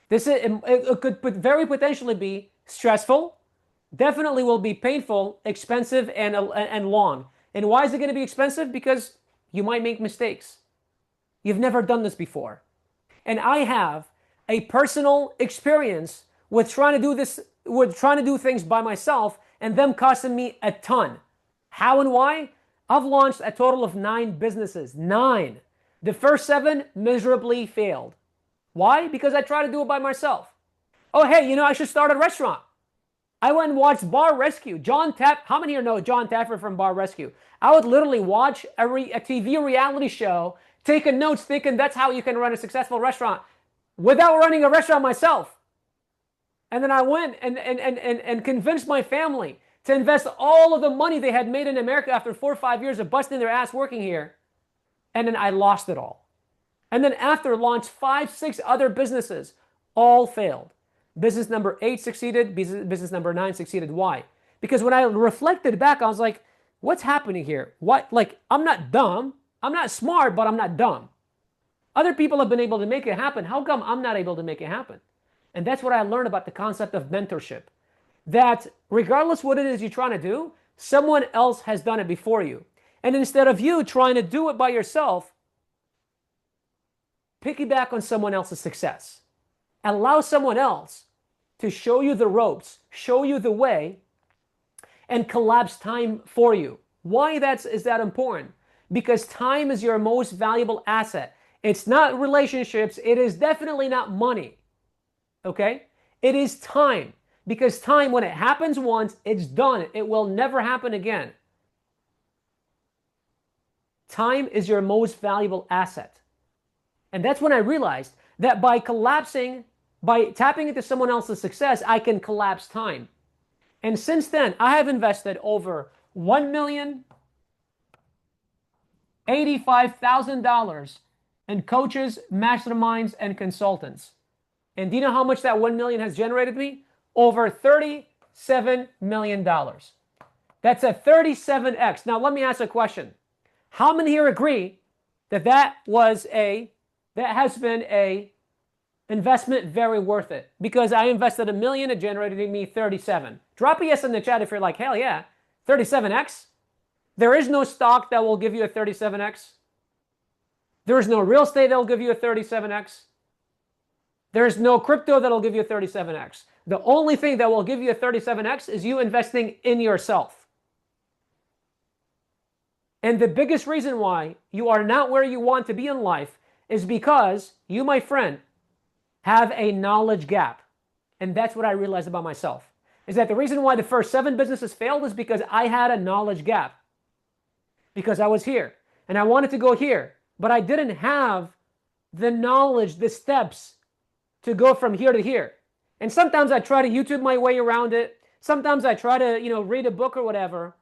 It could very potentially be stressful, definitely will be painful, expensive, and long. And why is it going to be expensive? Because you might make mistakes. You've never done this before. And I have a personal experience with trying to do this, with trying to do things by myself and them costing me a ton. How and why? I've launched a total of 9 businesses. 9. The first 7 miserably failed. Why? Because I tried to do it by myself. Oh, hey, I should start a restaurant. I went and watched Bar Rescue. How many here know John Taffer from Bar Rescue? I would literally watch a TV reality show, taking notes, thinking that's how you can run a successful restaurant without running a restaurant myself. And then I went and convinced my family to invest all of the money they had made in America after 4 or 5 years of busting their ass working here. And then I lost it all. And then after launched 5, 6 other businesses, all failed. Business number 8 succeeded. Business number 9 succeeded. Why? Because when I reflected back, I was like, what's happening here? I'm not dumb. I'm not smart, but I'm not dumb. Other people have been able to make it happen. How come I'm not able to make it happen? And that's what I learned about the concept of mentorship. That regardless what it is you're trying to do, someone else has done it before you. And instead of you trying to do it by yourself, piggyback on someone else's success. Allow someone else to show you the ropes, show you the way, and collapse time for you. Why is that important? Because time is your most valuable asset. It's not relationships. It is definitely not money. Okay? It is time. Because time, when it happens once, it's done. It will never happen again. Time is your most valuable asset. And that's when I realized that by tapping into someone else's success, I can collapse time. And since then, I have invested over $1,085,000 in coaches, masterminds, and consultants. And do you know how much that 1 million has generated me? Over $37 million. That's a 37x. Now let me ask a question. How many here agree that has been a investment very worth it? Because I invested $1 million, it generated me 37. Drop a yes in the chat if you're like, hell yeah, 37x. There is no stock that will give you a 37x. There's no real estate that'll give you a 37x. There's no crypto that'll give you a 37x. The only thing that will give you a 37x is you investing in yourself. And the biggest reason why you are not where you want to be in life is because you, my friend, have a knowledge gap. And that's what I realized about myself. Is that the reason why the first 7 businesses failed is because I had a knowledge gap. Because I was here and I wanted to go here, but I didn't have the knowledge, the steps to go from here to here. And sometimes I try to YouTube my way around it. Sometimes I try to, read a book or whatever.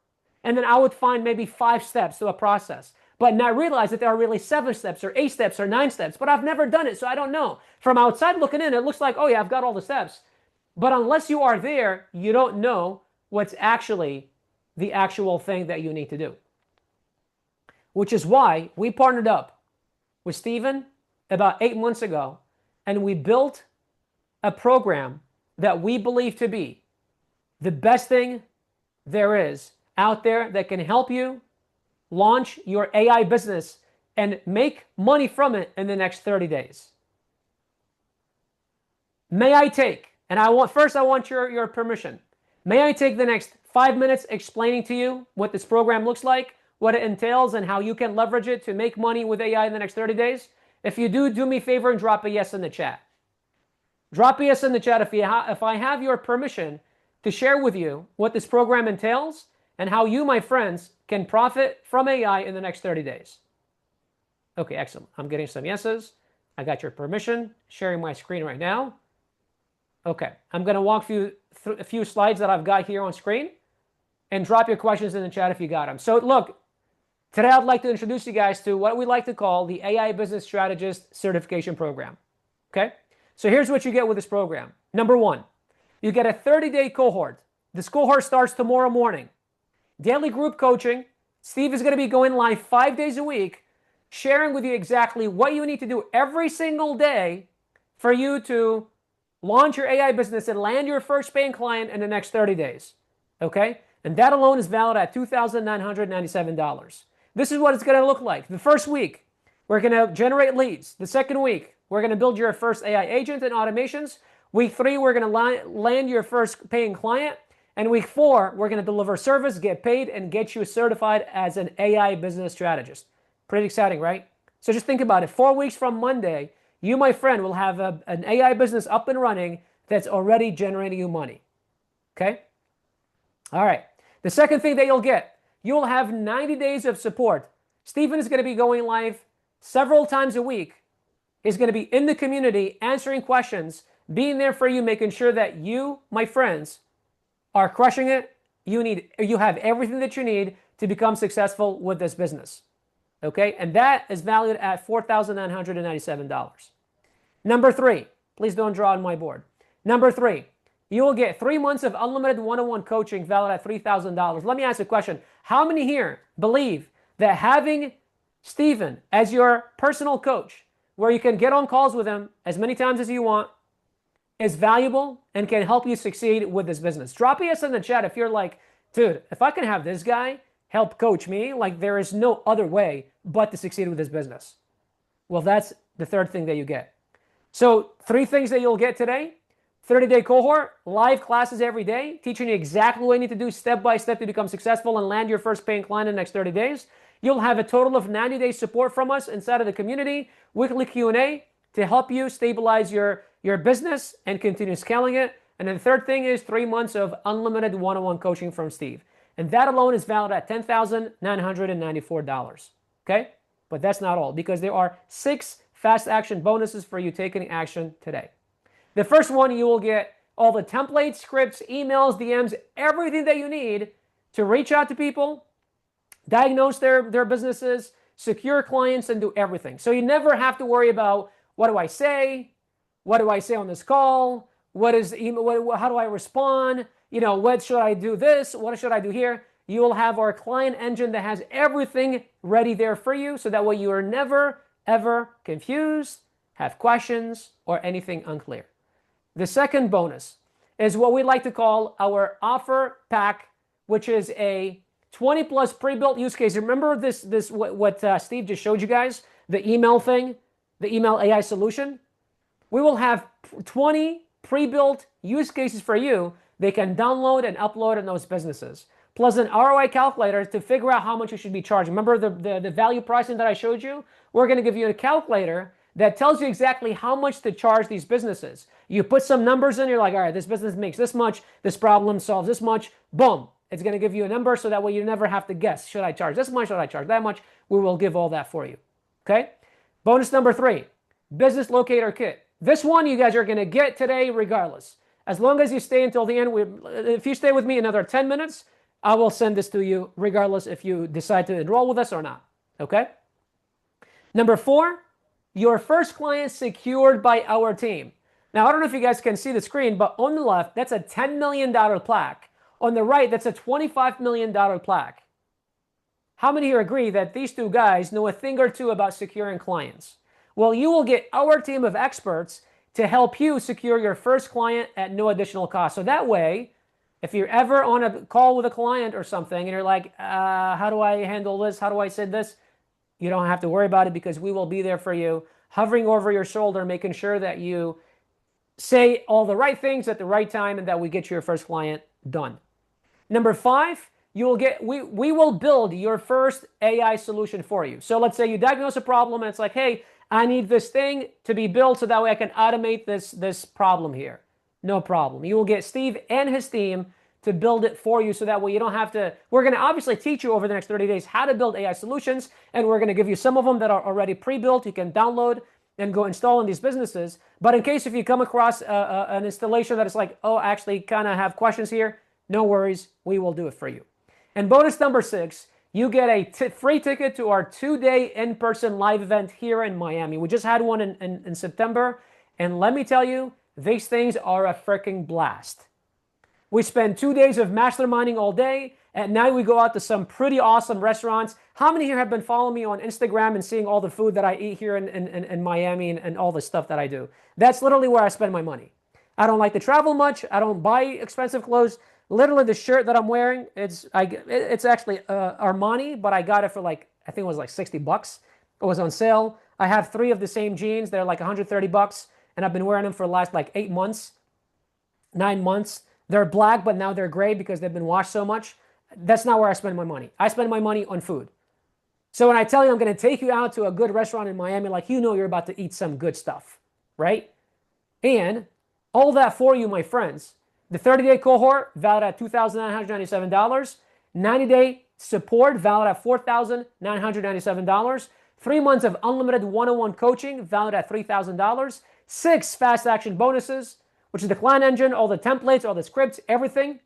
And then I would find maybe 5 steps to a process. But now I realize that there are really 7 steps or 8 steps or 9 steps, but I've never done it, so I don't know. From outside looking in, it looks like, oh yeah, I've got all the steps. But unless you are there, you don't know what's actually the actual thing that you need to do. Which is why we partnered up with Steven about 8 months ago, and we built a program that we believe to be the best thing there is out there that can help you launch your AI business and make money from it in the next 30 days. May I take, and I want your permission. May I take the next 5 minutes explaining to you what this program looks like, what it entails, and how you can leverage it to make money with AI in the next 30 days? If you do me a favor and drop a yes in the chat. Drop a yes in the chat if I have your permission to share with you what this program entails and how you, my friends, can profit from AI in the next 30 days. Okay, excellent. I'm getting some yeses. I got your permission. Sharing my screen right now. Okay, I'm going to walk through a few slides that I've got here on screen and drop your questions in the chat if you got them. So look, today I'd like to introduce you guys to what we like to call the AI Business Strategist Certification Program. Okay, so here's what you get with this program. Number 1, you get a 30-day cohort. This cohort starts tomorrow morning. Daily group coaching. Steve is going to be going live 5 days a week, sharing with you exactly what you need to do every single day for you to launch your AI business and land your first paying client in the next 30 days. Okay? And that alone is valid at $2,997. This is what it's going to look like. The first week, we're going to generate leads. The second week, we're going to build your first AI agent and automations. Week 3, we're going to land your first paying client. And week 4, we're going to deliver service, get paid, and get you certified as an AI business strategist. Pretty exciting, right? So just think about it. 4 weeks from Monday, you, my friend, will have an AI business up and running that's already generating you money. Okay? All right. The second thing that you'll have 90 days of support. Stephen is going to be going live several times a week. He's going to be in the community answering questions, being there for you, making sure that you, my friends, are crushing it. You have everything that you need to become successful with this business. Okay? And that is valued at $4,997. Number 3, please don't draw on my board. Number 3, you will get 3 months of unlimited one-on-one coaching valued at $3,000. Let me ask you a question. How many here believe that having Stephen as your personal coach, where you can get on calls with him as many times as you want, is valuable and can help you succeed with this business? Drop a yes in the chat if you're like, dude, if I can have this guy help coach me, like there is no other way but to succeed with this business. Well, that's the third thing that you get. So 3 things that you'll get today: 30-day cohort, live classes every day, teaching you exactly what you need to do step by step to become successful and land your first paying client in the next 30 days. You'll have a total of 90 days support from us inside of the community, weekly Q&A to help you stabilize your business and continue scaling it. And then the third thing is 3 months of unlimited one-on-one coaching from Steve. And that alone is valued at $10,994. Okay? But that's not all, because there are 6 fast action bonuses for you taking action today. The first one, you will get all the templates, scripts, emails, DMs, everything that you need to reach out to people, diagnose their businesses, secure clients, and do everything. So you never have to worry about, what do I say? What do I say on this call? What is email? How do I respond? What should I do this? What should I do here? You will have our client engine that has everything ready there for you, so that way you are never, ever confused, have questions, or anything unclear. The second bonus is what we like to call our offer pack, which is a 20+ pre-built use case. Remember what Steve just showed you guys? the email thing, the email AI solution, we will have 20 pre-built use cases for you they can download and upload in those businesses, plus an ROI calculator to figure out how much you should be charging. Remember the value pricing that I showed you? We're going to give you a calculator that tells you exactly how much to charge these businesses. You put some numbers in, you're like, all right, this business makes this much, this problem solves this much, boom. It's going to give you a number so that way you never have to guess. Should I charge this much? Should I charge that much? We will give all that for you. Okay? Bonus number 3, business locator kit. This one you guys are going to get today regardless. As long as you stay until the end, if you stay with me another 10 minutes, I will send this to you regardless if you decide to enroll with us or not. Okay? Number 4, your first client secured by our team. Now, I don't know if you guys can see the screen, but on the left, that's a $10 million plaque. On the right, that's a $25 million plaque. How many here agree that these two guys know a thing or two about securing clients? Well, you will get our team of experts to help you secure your first client at no additional cost. So that way, if you're ever on a call with a client or something and you're like, how do I handle this? How do I say this? You don't have to worry about it because we will be there for you, hovering over your shoulder, making sure that you say all the right things at the right time and that we get your first client done. Number 5, you will get, we will build your first AI solution for you. So let's say you diagnose a problem and it's like, hey, I need this thing to be built so that way I can automate this problem here. No problem. You will get Steve and his team to build it for you so that way you don't have to. We're going to obviously teach you over the next 30 days how to build AI solutions, and we're going to give you some of them that are already pre-built. You can download and go install in these businesses. But in case if you come across an installation that is like, oh, actually kind of have questions here, no worries. We will do it for you. And bonus number 6, you get a free ticket to our 2-day in-person live event here in Miami. We just had one in September, and let me tell you, these things are a freaking blast. We spend 2 days of masterminding all day. At night, we go out to some pretty awesome restaurants. How many here have been following me on Instagram and seeing all the food that I eat here in Miami and all the stuff that I do? That's literally where I spend my money. I don't like to travel much. I don't buy expensive clothes. Literally, the shirt that I'm wearing, it's actually Armani, but I got it for like, I think it was like $60. It was on sale. I have 3 of the same jeans. They're like $130, and I've been wearing them for the last like 8 months, 9 months. They're black, but now they're gray because they've been washed so much. That's not where I spend my money. I spend my money on food. So when I tell you I'm going to take you out to a good restaurant in Miami, like, you know you're about to eat some good stuff, right? And all that for you, my friends. The 30-day cohort, valid at $2,997. 90-day support, valid at $4,997. 3 months of unlimited one-on-one coaching, valid at $3,000. 6 fast action bonuses, which is the client engine, all the templates, all the scripts, everything.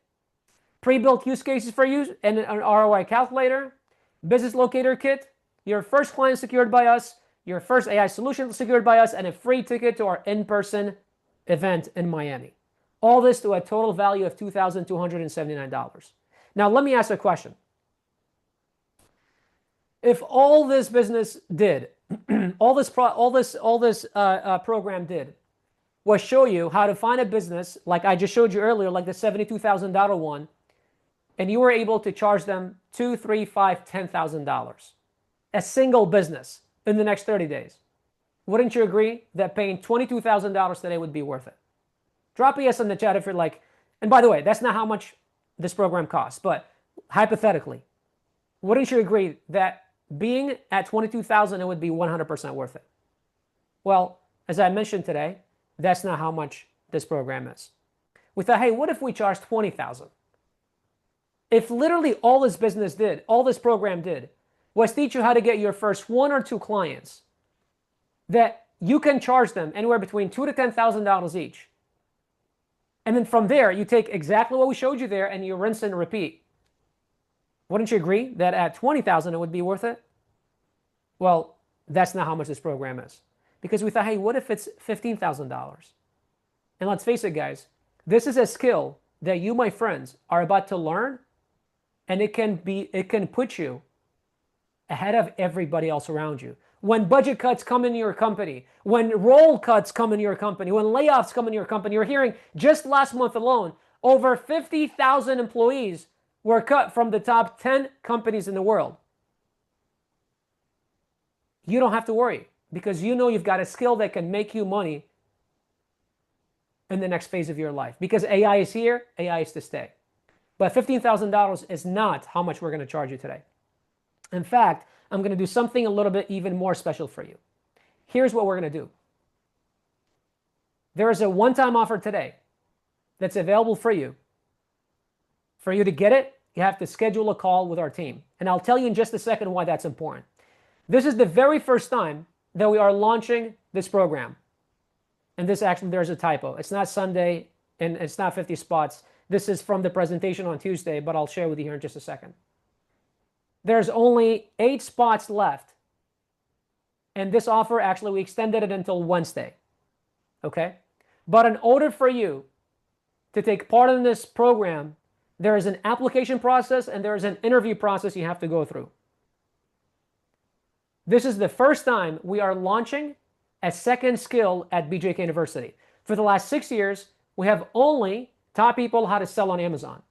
Pre-built use cases for you, and an ROI calculator. Business locator kit, your first client secured by us, your first AI solution secured by us, and a free ticket to our in-person event in Miami. All this to a total value of $2,279. Now, let me ask a question. If all this business did, all this program did, was show you how to find a business like I just showed you earlier, like the $72,000 one, and you were able to charge them $2,000, $3,000, $5,000, $10,000, a single business in the next 30 days, wouldn't you agree that paying $22,000 today would be worth it? Drop a yes in the chat if you're like, and by the way, that's not how much this program costs, but hypothetically, wouldn't you agree that being at $22,000, it would be 100% worth it? Well, as I mentioned today, that's not how much this program is. We thought, hey, what if we charged $20,000? If literally all this business did, all this program did, was teach you how to get your first 1 or 2 clients that you can charge them anywhere between $2,000 to $10,000 each. And then from there, you take exactly what we showed you there and you rinse and repeat. Wouldn't you agree that at $20,000 it would be worth it? Well, that's not how much this program is. Because we thought, hey, what if it's $15,000? And let's face it, guys, this is a skill that you, my friends, are about to learn, and it can put you ahead of everybody else around you. When budget cuts come in your company, when role cuts come in your company, when layoffs come in your company, you're hearing just last month alone, over 50,000 employees were cut from the top 10 companies in the world. you don't have to worry because you know you've got a skill that can make you money in the next phase of your life. Because AI is here, AI is to stay. But $15,000 is not how much we're going to charge you today. In fact, I'm going to do something a little bit even more special for you. Here's what we're going to do. There is a one-time offer today that's available for you. For you to get it, you have to schedule a call with our team. And I'll tell you in just a second why that's important. This is the very first time that we are launching this program. And this actually, there's a typo. It's not Sunday and it's not 50 spots. This is from the presentation on Tuesday, but I'll share with you here in just a second. There's only 8 spots left. And this offer, actually, we extended it until Wednesday. Okay? But in order for you to take part in this program, there is an application process and there is an interview process you have to go through. This is the first time we are launching a second skill at BJK University. For the last 6 years, we have only taught people how to sell on Amazon.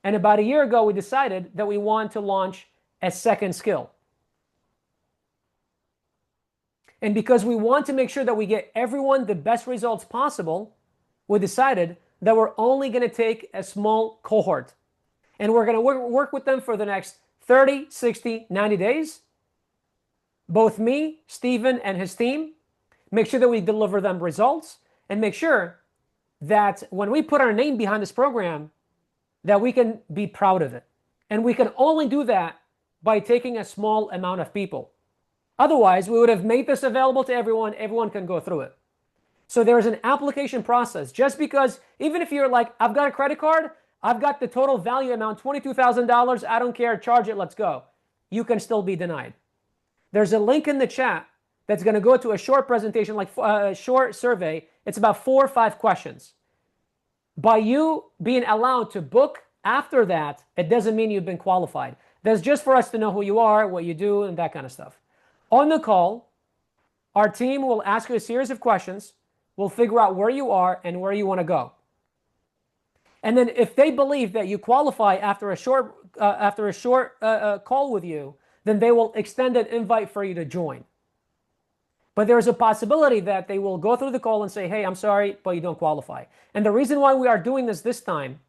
And about a year ago, we decided that we want to launch a second skill. And because we want to make sure that we get everyone the best results possible, we decided that we're only going to take a small cohort. And we're going to work with them for the next 30, 60, 90 days. Both me, Steven, and his team make sure that we deliver them results and make sure that when we put our name behind this program, that we can be proud of it. And we can only do that by taking a small amount of people. Otherwise, we would have made this available to everyone. Everyone can go through it. So there is an application process. Just because, even if you're like, I've got a credit card, I've got the total value amount, $22,000, I don't care, charge it, let's go. You can still be denied. There's a link in the chat that's going to go to a short presentation, like a short survey. It's about 4 or 5 questions. By you being allowed to book after that, it doesn't mean you've been qualified. That's just for us to know who you are, what you do, and that kind of stuff. On the call, our team will ask you a series of questions. We'll figure out where you are and where you want to go. And then if they believe that you qualify after a short call with you, then they will extend an invite for you to join. But there's a possibility that they will go through the call and say, hey, I'm sorry, but you don't qualify. And the reason why we are doing this time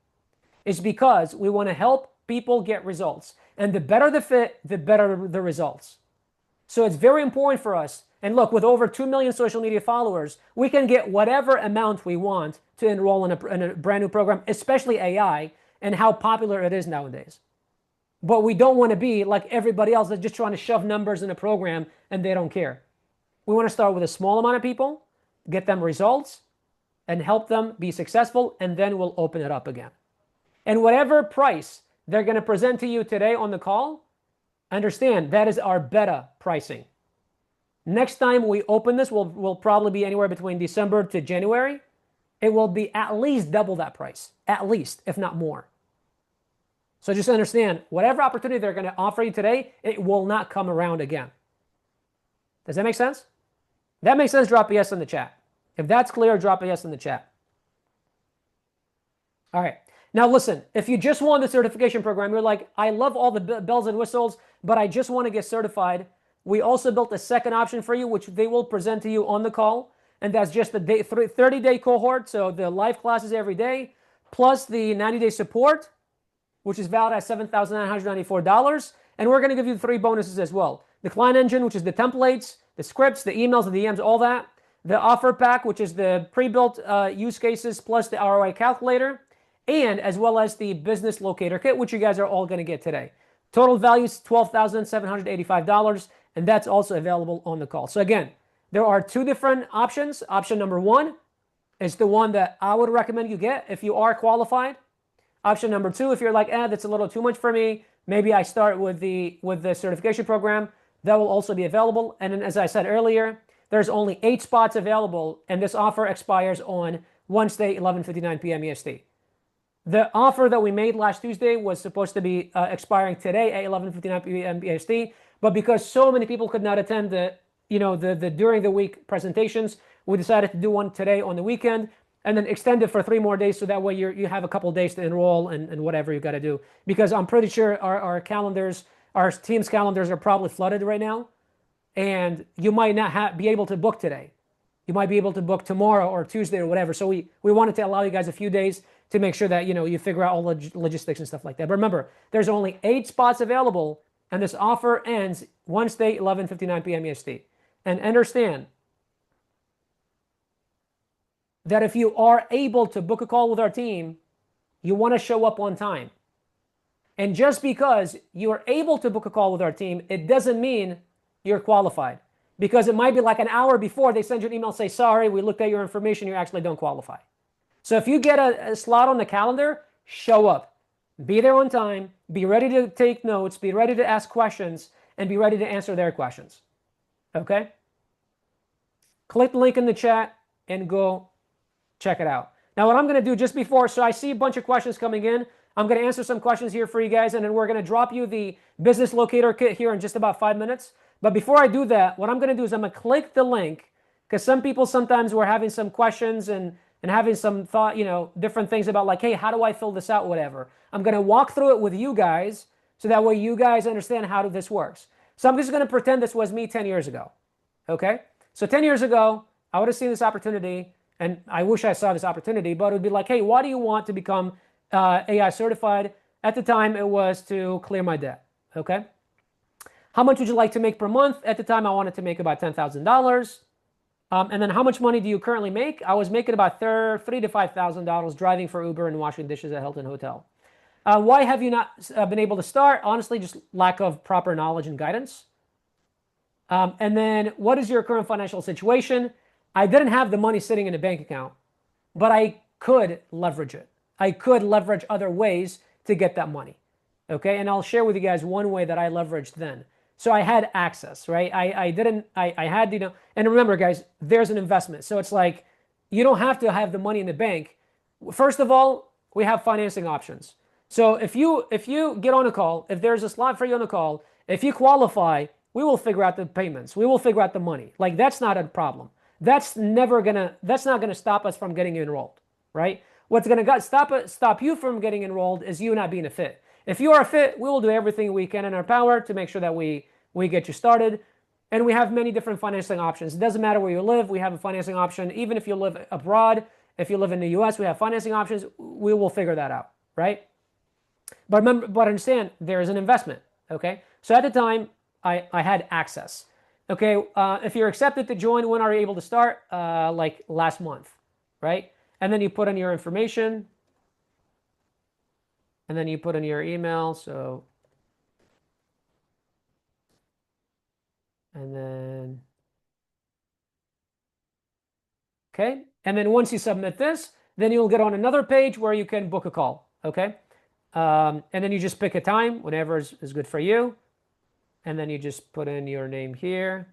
is because we want to help people get results. And the better the fit, the better the results. So it's very important for us. And look, with over 2 million social media followers, we can get whatever amount we want to enroll in a brand new program, especially AI, and how popular it is nowadays. But we don't want to be like everybody else that's just trying to shove numbers in a program and they don't care. We want to start with a small amount of people, get them results, and help them be successful, and then we'll open it up again. And whatever price they're going to present to you today on the call, understand that is our beta pricing. Next time we open this will probably be anywhere between December to January. It will be at least double that price, at least, if not more. So just understand, whatever opportunity they're going to offer you today, it will not come around again. Does that make sense? If that makes sense, drop a yes in the chat. If that's clear, drop a yes in the chat. All right. Now listen, if you just want the certification program, you're like, I love all the bells and whistles, but I just want to get certified. We also built a second option for you, which they will present to you on the call. And that's just the 30-day cohort. So the live classes every day, plus the 90-day support, which is valid at $7,994. And we're going to give you 3 bonuses as well. The client engine, which is the templates, the scripts, the emails, the DMs, all that. The offer pack, which is the pre-built use cases, plus the ROI calculator. And as well as the business locator kit, which you guys are all going to get today. Total value is $12,785. And that's also available on the call. So again, there are 2 different options. Option number 1 is the one that I would recommend you get if you are qualified. Option number 2, if you're like, that's a little too much for me, maybe I start with the certification program, that will also be available. And then, as I said earlier, there's only 8 spots available, and this offer expires on Wednesday, 11:59 p.m. EST. The offer that we made last Tuesday was supposed to be expiring today at 11:59 p.m. EST, but because so many people could not attend the during the week presentations, we decided to do one today on the weekend and then extend it for 3 more days, so that way you have a couple days to enroll and whatever you got to do. Because I'm pretty sure our calendars, our team's calendars are probably flooded right now. and you might not be able to book today. You might be able to book tomorrow or Tuesday or whatever. So we wanted to allow you guys a few days to make sure that you figure out all the logistics and stuff like that. But remember, there's only 8 spots available, and this offer ends Wednesday, 11:59 p.m. EST. And understand that if you are able to book a call with our team, you want to show up on time. And just because you are able to book a call with our team, it doesn't mean you're qualified. Because it might be like an hour before they send you an email and say, sorry, we looked at your information, you actually don't qualify. So if you get a slot on the calendar, show up. Be there on time, be ready to take notes, be ready to ask questions, and be ready to answer their questions. Okay? Click the link in the chat and go check it out. Now, what I'm going to do just before, so I see a bunch of questions coming in. I'm going to answer some questions here for you guys, and then we're going to drop you the business locator kit here in just about 5 minutes. But before I do that, what I'm going to do is I'm going to click the link, because some people sometimes were having some questions and having some thought, different things about like, hey, how do I fill this out, whatever. I'm going to walk through it with you guys so that way you guys understand how this works. So I'm just going to pretend this was me 10 years ago. Okay? So 10 years ago, I would have seen this opportunity, and I wish I saw this opportunity, but it would be like, hey, why do you want to become AI certified? At the time, it was to clear my debt. Okay? How much would you like to make per month? At the time, I wanted to make about $10,000. And then how much money do you currently make? I was making about $3,000 to $5,000 driving for Uber and washing dishes at Hilton Hotel. Why have you not been able to start? Honestly, just lack of proper knowledge and guidance. And then what is your current financial situation? I didn't have the money sitting in a bank account, but I could leverage it. I could leverage other ways to get that money. Okay, and I'll share with you guys one way that I leveraged then. So I had access, right? I had, and remember guys, there's an investment. So it's like, you don't have to have the money in the bank. First of all, we have financing options. So if you get on a call, if there's a slot for you on the call, if you qualify, we will figure out the payments. We will figure out the money. Like that's not a problem. That's not gonna stop us from getting you enrolled, right? What's gonna stop you from getting enrolled is you not being a fit. If you are a fit, we will do everything we can in our power to make sure that we get you started. And we have many different financing options. It doesn't matter where you live, we have a financing option. Even if you live abroad, if you live in the US, we have financing options. We will figure that out, right? But understand, there is an investment, okay? So at the time, I had access. Okay, if you're accepted to join, when are you able to start? Like last month, right? And then you put in your information. And then you put in your email, so. And then. Okay, and then once you submit this, then you'll get on another page where you can book a call, okay? And then you just pick a time, whenever is good for you. And then you just put in your name here.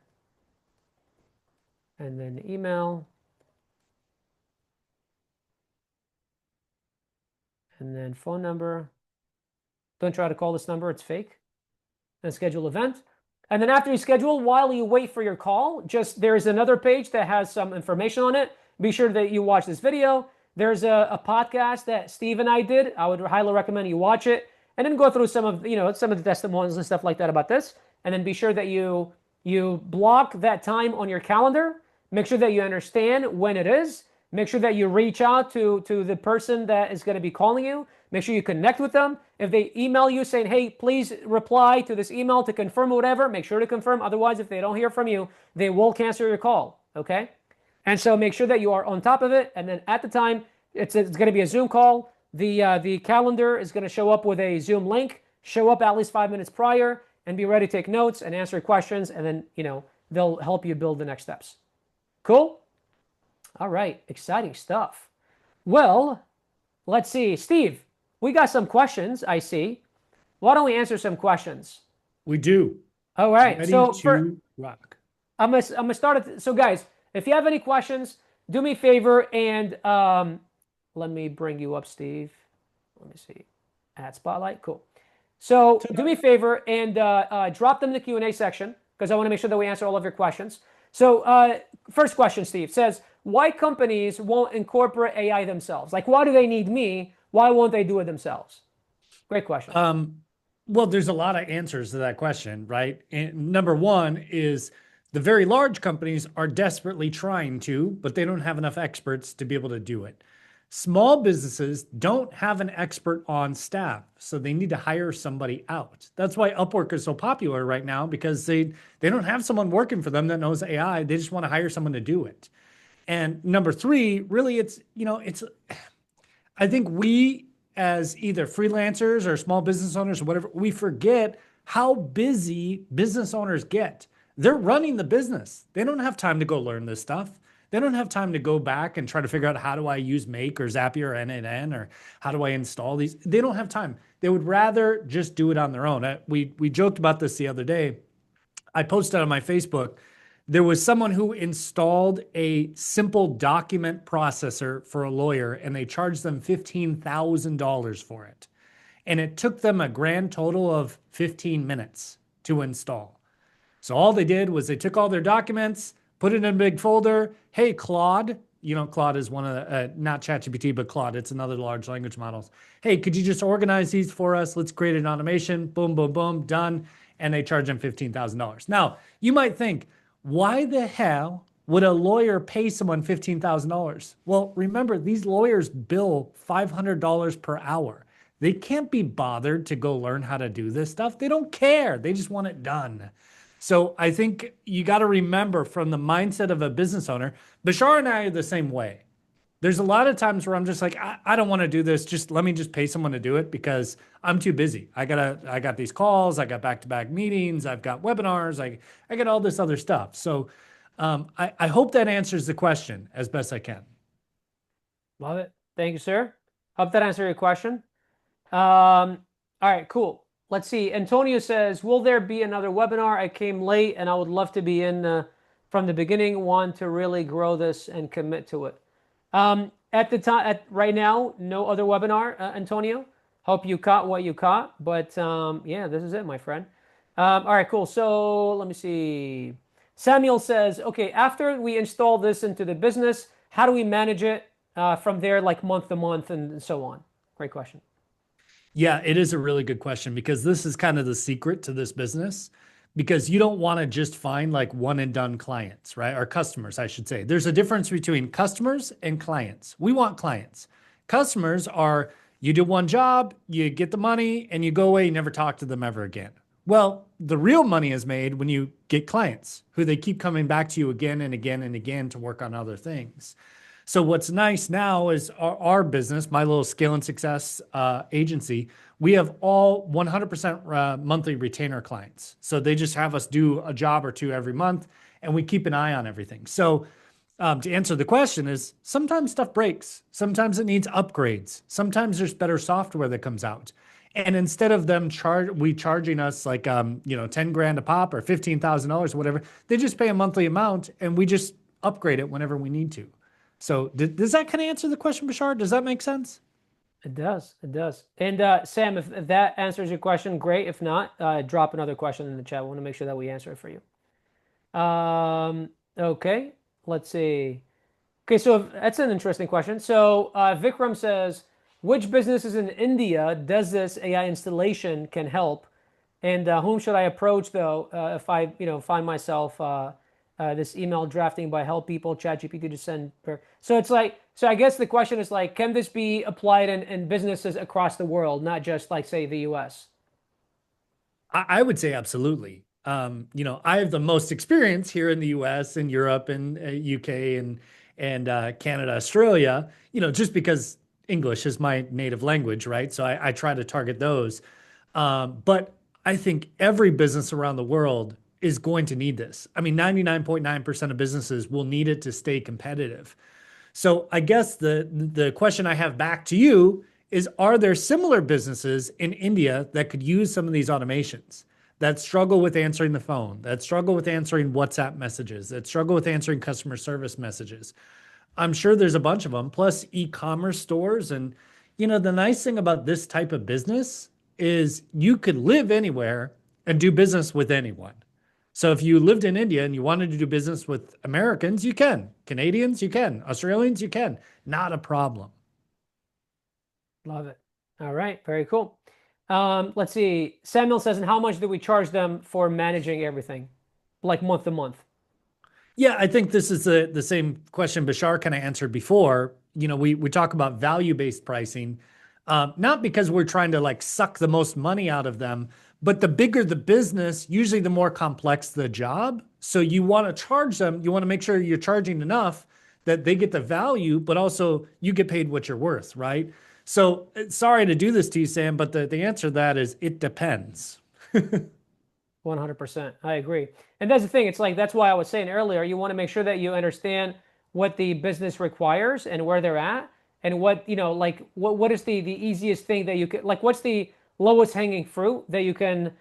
And then email. And then phone number. Don't try to call this number, it's fake. And schedule event. And then after you schedule, while you wait for your call, there's another page that has some information on it. Be sure that you watch this video. There's a podcast that Steve and I did. I would highly recommend you watch it. And then go through some of the testimonials and stuff like that about this. And then be sure that you block that time on your calendar. Make sure that you understand when it is. Make sure that you reach out to the person that is going to be calling you. Make sure you connect with them. If they email you saying, hey, please reply to this email to confirm or whatever, make sure to confirm. Otherwise, if they don't hear from you, they will cancel your call, okay? And so make sure that you are on top of it. And then at the time, it's going to be a Zoom call. The calendar is going to show up with a Zoom link. Show up at least 5 minutes prior and be ready to take notes and answer questions. And then, they'll help you build the next steps. Cool? All right, exciting stuff. Well, let's see. Steve, we got some questions, I see. Why don't we answer some questions? We do. All right. Ready so to rock. I'm gonna start it. So guys, if you have any questions, do me a favor and let me bring you up, Steve. Let me see. Add spotlight. Cool. So do me a favor and drop them in the Q&A section because I want to make sure that we answer all of your questions. So first question, Steve, says, why companies won't incorporate AI themselves? Like, why do they need me? Why won't they do it themselves? Great question. Well, there's a lot of answers to that question, right? And number one is The very large companies are desperately trying to, but they don't have enough experts to be able to do it. Small businesses don't have an expert on staff, so they need to hire somebody out. That's why Upwork is so popular right now because they don't have someone working for them that knows AI. They just want to hire someone to do it. And number three, really, it's I think we as either freelancers or small business owners or whatever, we forget how busy business owners get. They're running the business. They don't have time to go learn this stuff. They don't have time to go back and try to figure out how do I use Make or Zapier or NNN or how do I install these. They don't have time. They would rather just do it on their own. We joked about this the other day. I posted on my Facebook. There was someone who installed a simple document processor for a lawyer and they charged them $15,000 for it. And it took them a grand total of 15 minutes to install. So all they did was they took all their documents, put it in a big folder. Hey, Claude, Claude is one of the, not ChatGPT, but Claude, it's another large language models. Hey, could you just organize these for us? Let's create an automation. Boom, boom, boom, done. And they charge them $15,000. Now, you might think, why the hell would a lawyer pay someone $15,000? Well, remember, these lawyers bill $500 per hour. They can't be bothered to go learn how to do this stuff. They don't care. They just want it done. So I think you got to remember from the mindset of a business owner, Bashar and I are the same way. There's a lot of times where I'm just like, I don't want to do this. Just let me just pay someone to do it because I'm too busy. I got these calls. I got back-to-back meetings. I've got webinars. I got all this other stuff. So I hope that answers the question as best I can. Love it. Thank you, sir. Hope that answered your question. All right, cool. Let's see. Antonio says, will there be another webinar? I came late and I would love to be in from the beginning, want to really grow this and commit to it. At the time, right now, no other webinar, Antonio. Hope you caught what you caught, but yeah, this is it, my friend. All right, cool. So let me see. Samuel says, okay, after we install this into the business, how do we manage it from there, like month to month and so on? Great question. Yeah, it is a really good question because this is kind of the secret to this business because you don't want to just find like one and done clients, right? Or customers, I should say. There's a difference between customers and clients. We want clients. Customers are you do one job, you get the money, and you go away, you never talk to them ever again. Well, the real money is made when you get clients who they keep coming back to you again and again and again to work on other things. So what's nice now is our business, my little scale and success agency, we have all 100% monthly retainer clients. So they just have us do a job or two every month and we keep an eye on everything. So to answer the question is sometimes stuff breaks. Sometimes it needs upgrades. Sometimes there's better software that comes out. And instead of them charging us like 10 grand a pop or $15,000 or whatever, they just pay a monthly amount and we just upgrade it whenever we need to. So does that kind of answer the question, Bashar? Does that make sense? It does. It does. And Sam, if that answers your question, great. If not, drop another question in the chat. We want to make sure that we answer it for you. Okay. Let's see. Okay, so that's an interesting question. So Vikram says, which businesses in India does this AI installation can help? And whom should I approach though if I find myself this email drafting by help people ChatGPT to send so it's like I guess the question is like, can this be applied in businesses across the world, not just like say the US? I would say absolutely. I have the most experience here in the US and Europe and UK and Canada, Australia, just because English is my native language, right? So I try to target those. But I think every business around the world is going to need this. I mean, 99.9% of businesses will need it to stay competitive. So I guess the question I have back to you is, are there similar businesses in India that could use some of these automations that struggle with answering the phone, that struggle with answering WhatsApp messages, that struggle with answering customer service messages? I'm sure there's a bunch of them, plus e-commerce stores. And, the nice thing about this type of business is you could live anywhere and do business with anyone. So if you lived in India and you wanted to do business with Americans, you can. Canadians, you can. Australians, you can. Not a problem. Love it. All right, very cool. Let's see. Samuel says, and how much do we charge them for managing everything, like month to month? Yeah, I think this is the same question Bashar kind of answered before. We talk about value-based pricing, not because we're trying to like suck the most money out of them, but the bigger the business, usually the more complex the job. So you want to charge them, you want to make sure you're charging enough that they get the value, but also you get paid what you're worth, right? So sorry to do this to you, Sam, but the answer to that is it depends. 100%. I agree. And that's the thing. It's like, that's why I was saying earlier, you want to make sure that you understand what the business requires and where they're at and what, like what is the easiest thing that you could, like, what's the lowest hanging fruit that you can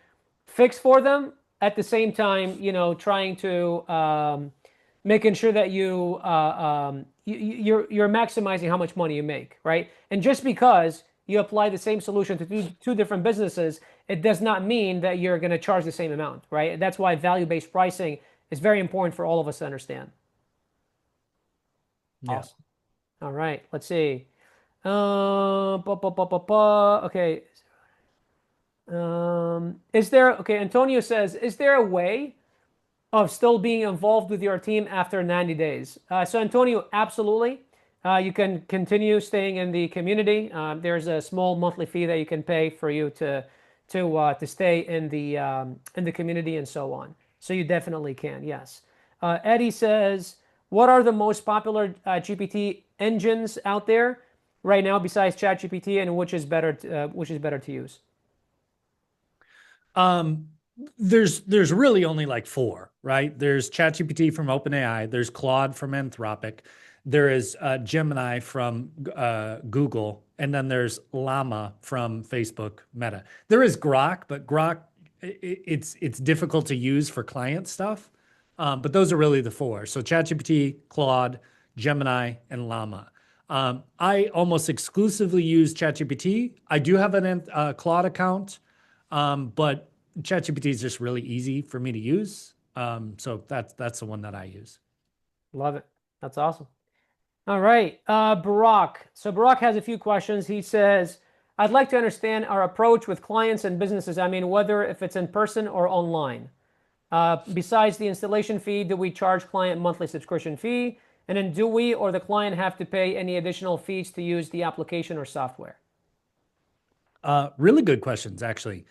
fix for them at the same time, trying to, making sure that you're maximizing how much money you make, right? And just because you apply the same solution to two different businesses, it does not mean that you're going to charge the same amount, right? That's why value-based pricing is very important for all of us to understand. Yeah. Awesome. All right, let's see. Okay. Okay, Antonio says, is there a way of still being involved with your team after 90 days? So Antonio, absolutely. You can continue staying in the community. There's a small monthly fee that you can pay for you to stay in the community and so on. So you definitely can. Yes. Eddie says, what are the most popular GPT engines out there right now besides ChatGPT, and which is better to use? Um, there's really only like four, right? There's ChatGPT from OpenAI, there's Claude from Anthropic, there is Gemini from Google, and then there's Llama from Facebook Meta. There is Grok, but Grok it's difficult to use for client stuff. But those are really the four. So ChatGPT, Claude, Gemini, and Llama. I almost exclusively use ChatGPT. I do have an Claude account. But ChatGPT is just really easy for me to use. So that's the one that I use. Love it. That's awesome. All right, Barack. So Barack has a few questions. He says, I'd like to understand our approach with clients and businesses. I mean, whether if it's in person or online. Besides the installation fee, do we charge client monthly subscription fee? And then do we or the client have to pay any additional fees to use the application or software? Really good questions, actually.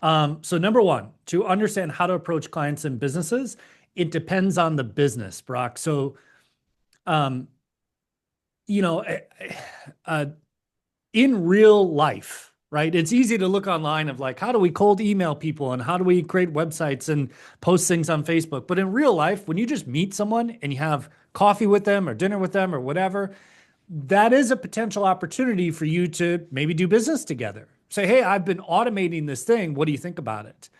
So number one, to understand how to approach clients and businesses, it depends on the business, Brock. So, um, you know, uh, in real life, right? It's easy to look online of like, how do we cold email people and how do we create websites and post things on Facebook? But in real life, when you just meet someone and you have coffee with them or dinner with them or whatever, that is a potential opportunity for you to maybe do business together. Say, hey, I've been automating this thing. What do you think about it?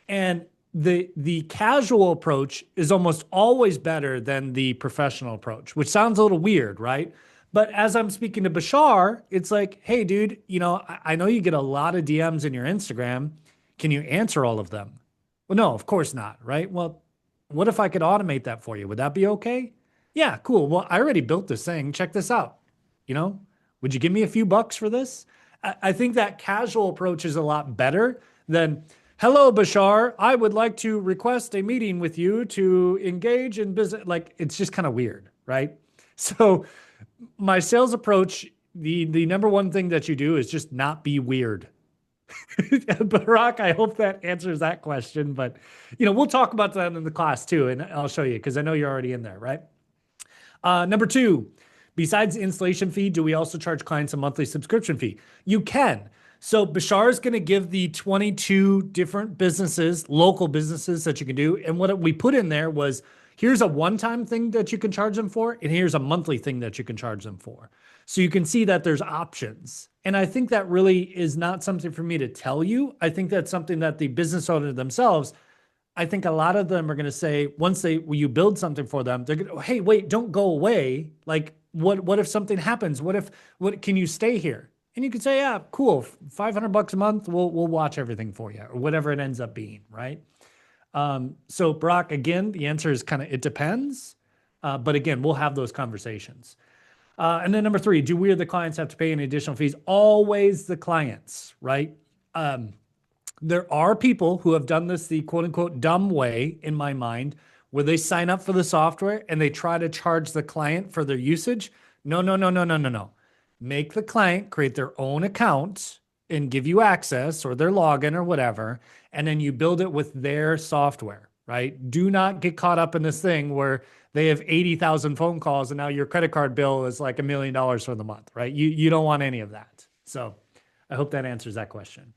And the casual approach is almost always better than the professional approach, which sounds a little weird, right? But as I'm speaking to Bashar, it's like, hey, dude, I know you get a lot of DMs in your Instagram. Can you answer all of them? Well, no, of course not, right? Well, what if I could automate that for you? Would that be okay? Yeah, cool. Well, I already built this thing. Check this out. You know, would you give me a few bucks for this? I think that casual approach is a lot better than, hello, Bashar, I would like to request a meeting with you to engage in business. Like, it's just kind of weird, right? So, my sales approach, the number one thing that you do is just not be weird. Barack, I hope that answers that question. But, we'll talk about that in the class too. And I'll show you because I know you're already in there, right? Number two, besides the installation fee, do we also charge clients a monthly subscription fee? You can. So Bashar is going to give the 22 different businesses, local businesses that you can do. And what we put in there was, here's a one-time thing that you can charge them for, and here's a monthly thing that you can charge them for. So you can see that there's options. And I think that really is not something for me to tell you. I think that's something that the business owner themselves, I think a lot of them are going to say, once you build something for them, they're going to, hey, wait, don't go away. Like, what if something happens? What can you stay here? And you could say, yeah, cool, $500 a month, we'll watch everything for you, or whatever it ends up being, right? So Brock, again, the answer is kind of, it depends. But again, we'll have those conversations. And then number three, do we or the clients have to pay any additional fees? Always the clients, right? There are people who have done this the quote unquote dumb way, in my mind, where they sign up for the software and they try to charge the client for their usage. No, no, no, no, no, no, no. Make the client create their own account and give you access or their login or whatever, and then you build it with their software, right? Do not get caught up in this thing where they have 80,000 phone calls and now your credit card bill is like $1 million for the month, right? You don't want any of that. So I hope that answers that question.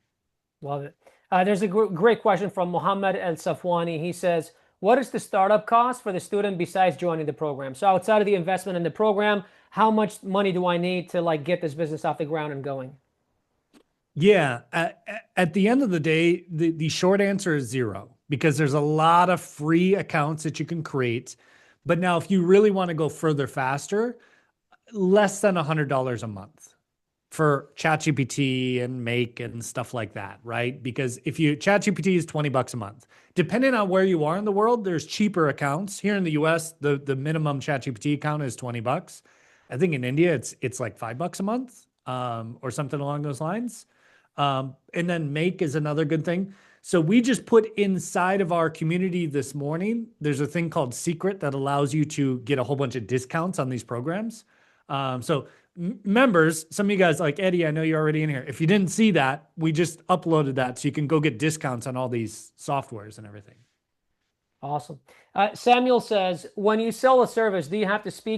Love it. There's a great question from Mohammed El Safwani. He says, what is the startup cost for the student besides joining the program? So outside of the investment in the program, how much money do I need to like get this business off the ground and going? Yeah, at the end of the day, the short answer is zero because there's a lot of free accounts that you can create. But now, if you really want to go further faster, less than $100 a month for ChatGPT and Make and stuff like that, right? Because if you ChatGPT is $20 a month. Depending on where you are in the world, there's cheaper accounts. Here in the US, the minimum ChatGPT account is $20. I think in India it's like $5 a month, or something along those lines. And then Make is another good thing. So we just put inside of our community this morning, there's a thing called Secret that allows you to get a whole bunch of discounts on these programs. So members, some of you guys like Eddie, I know you're already in here. If you didn't see that, we just uploaded that so you can go get discounts on all these softwares and everything. Awesome. Samuel says, when you sell a service, do you have to speak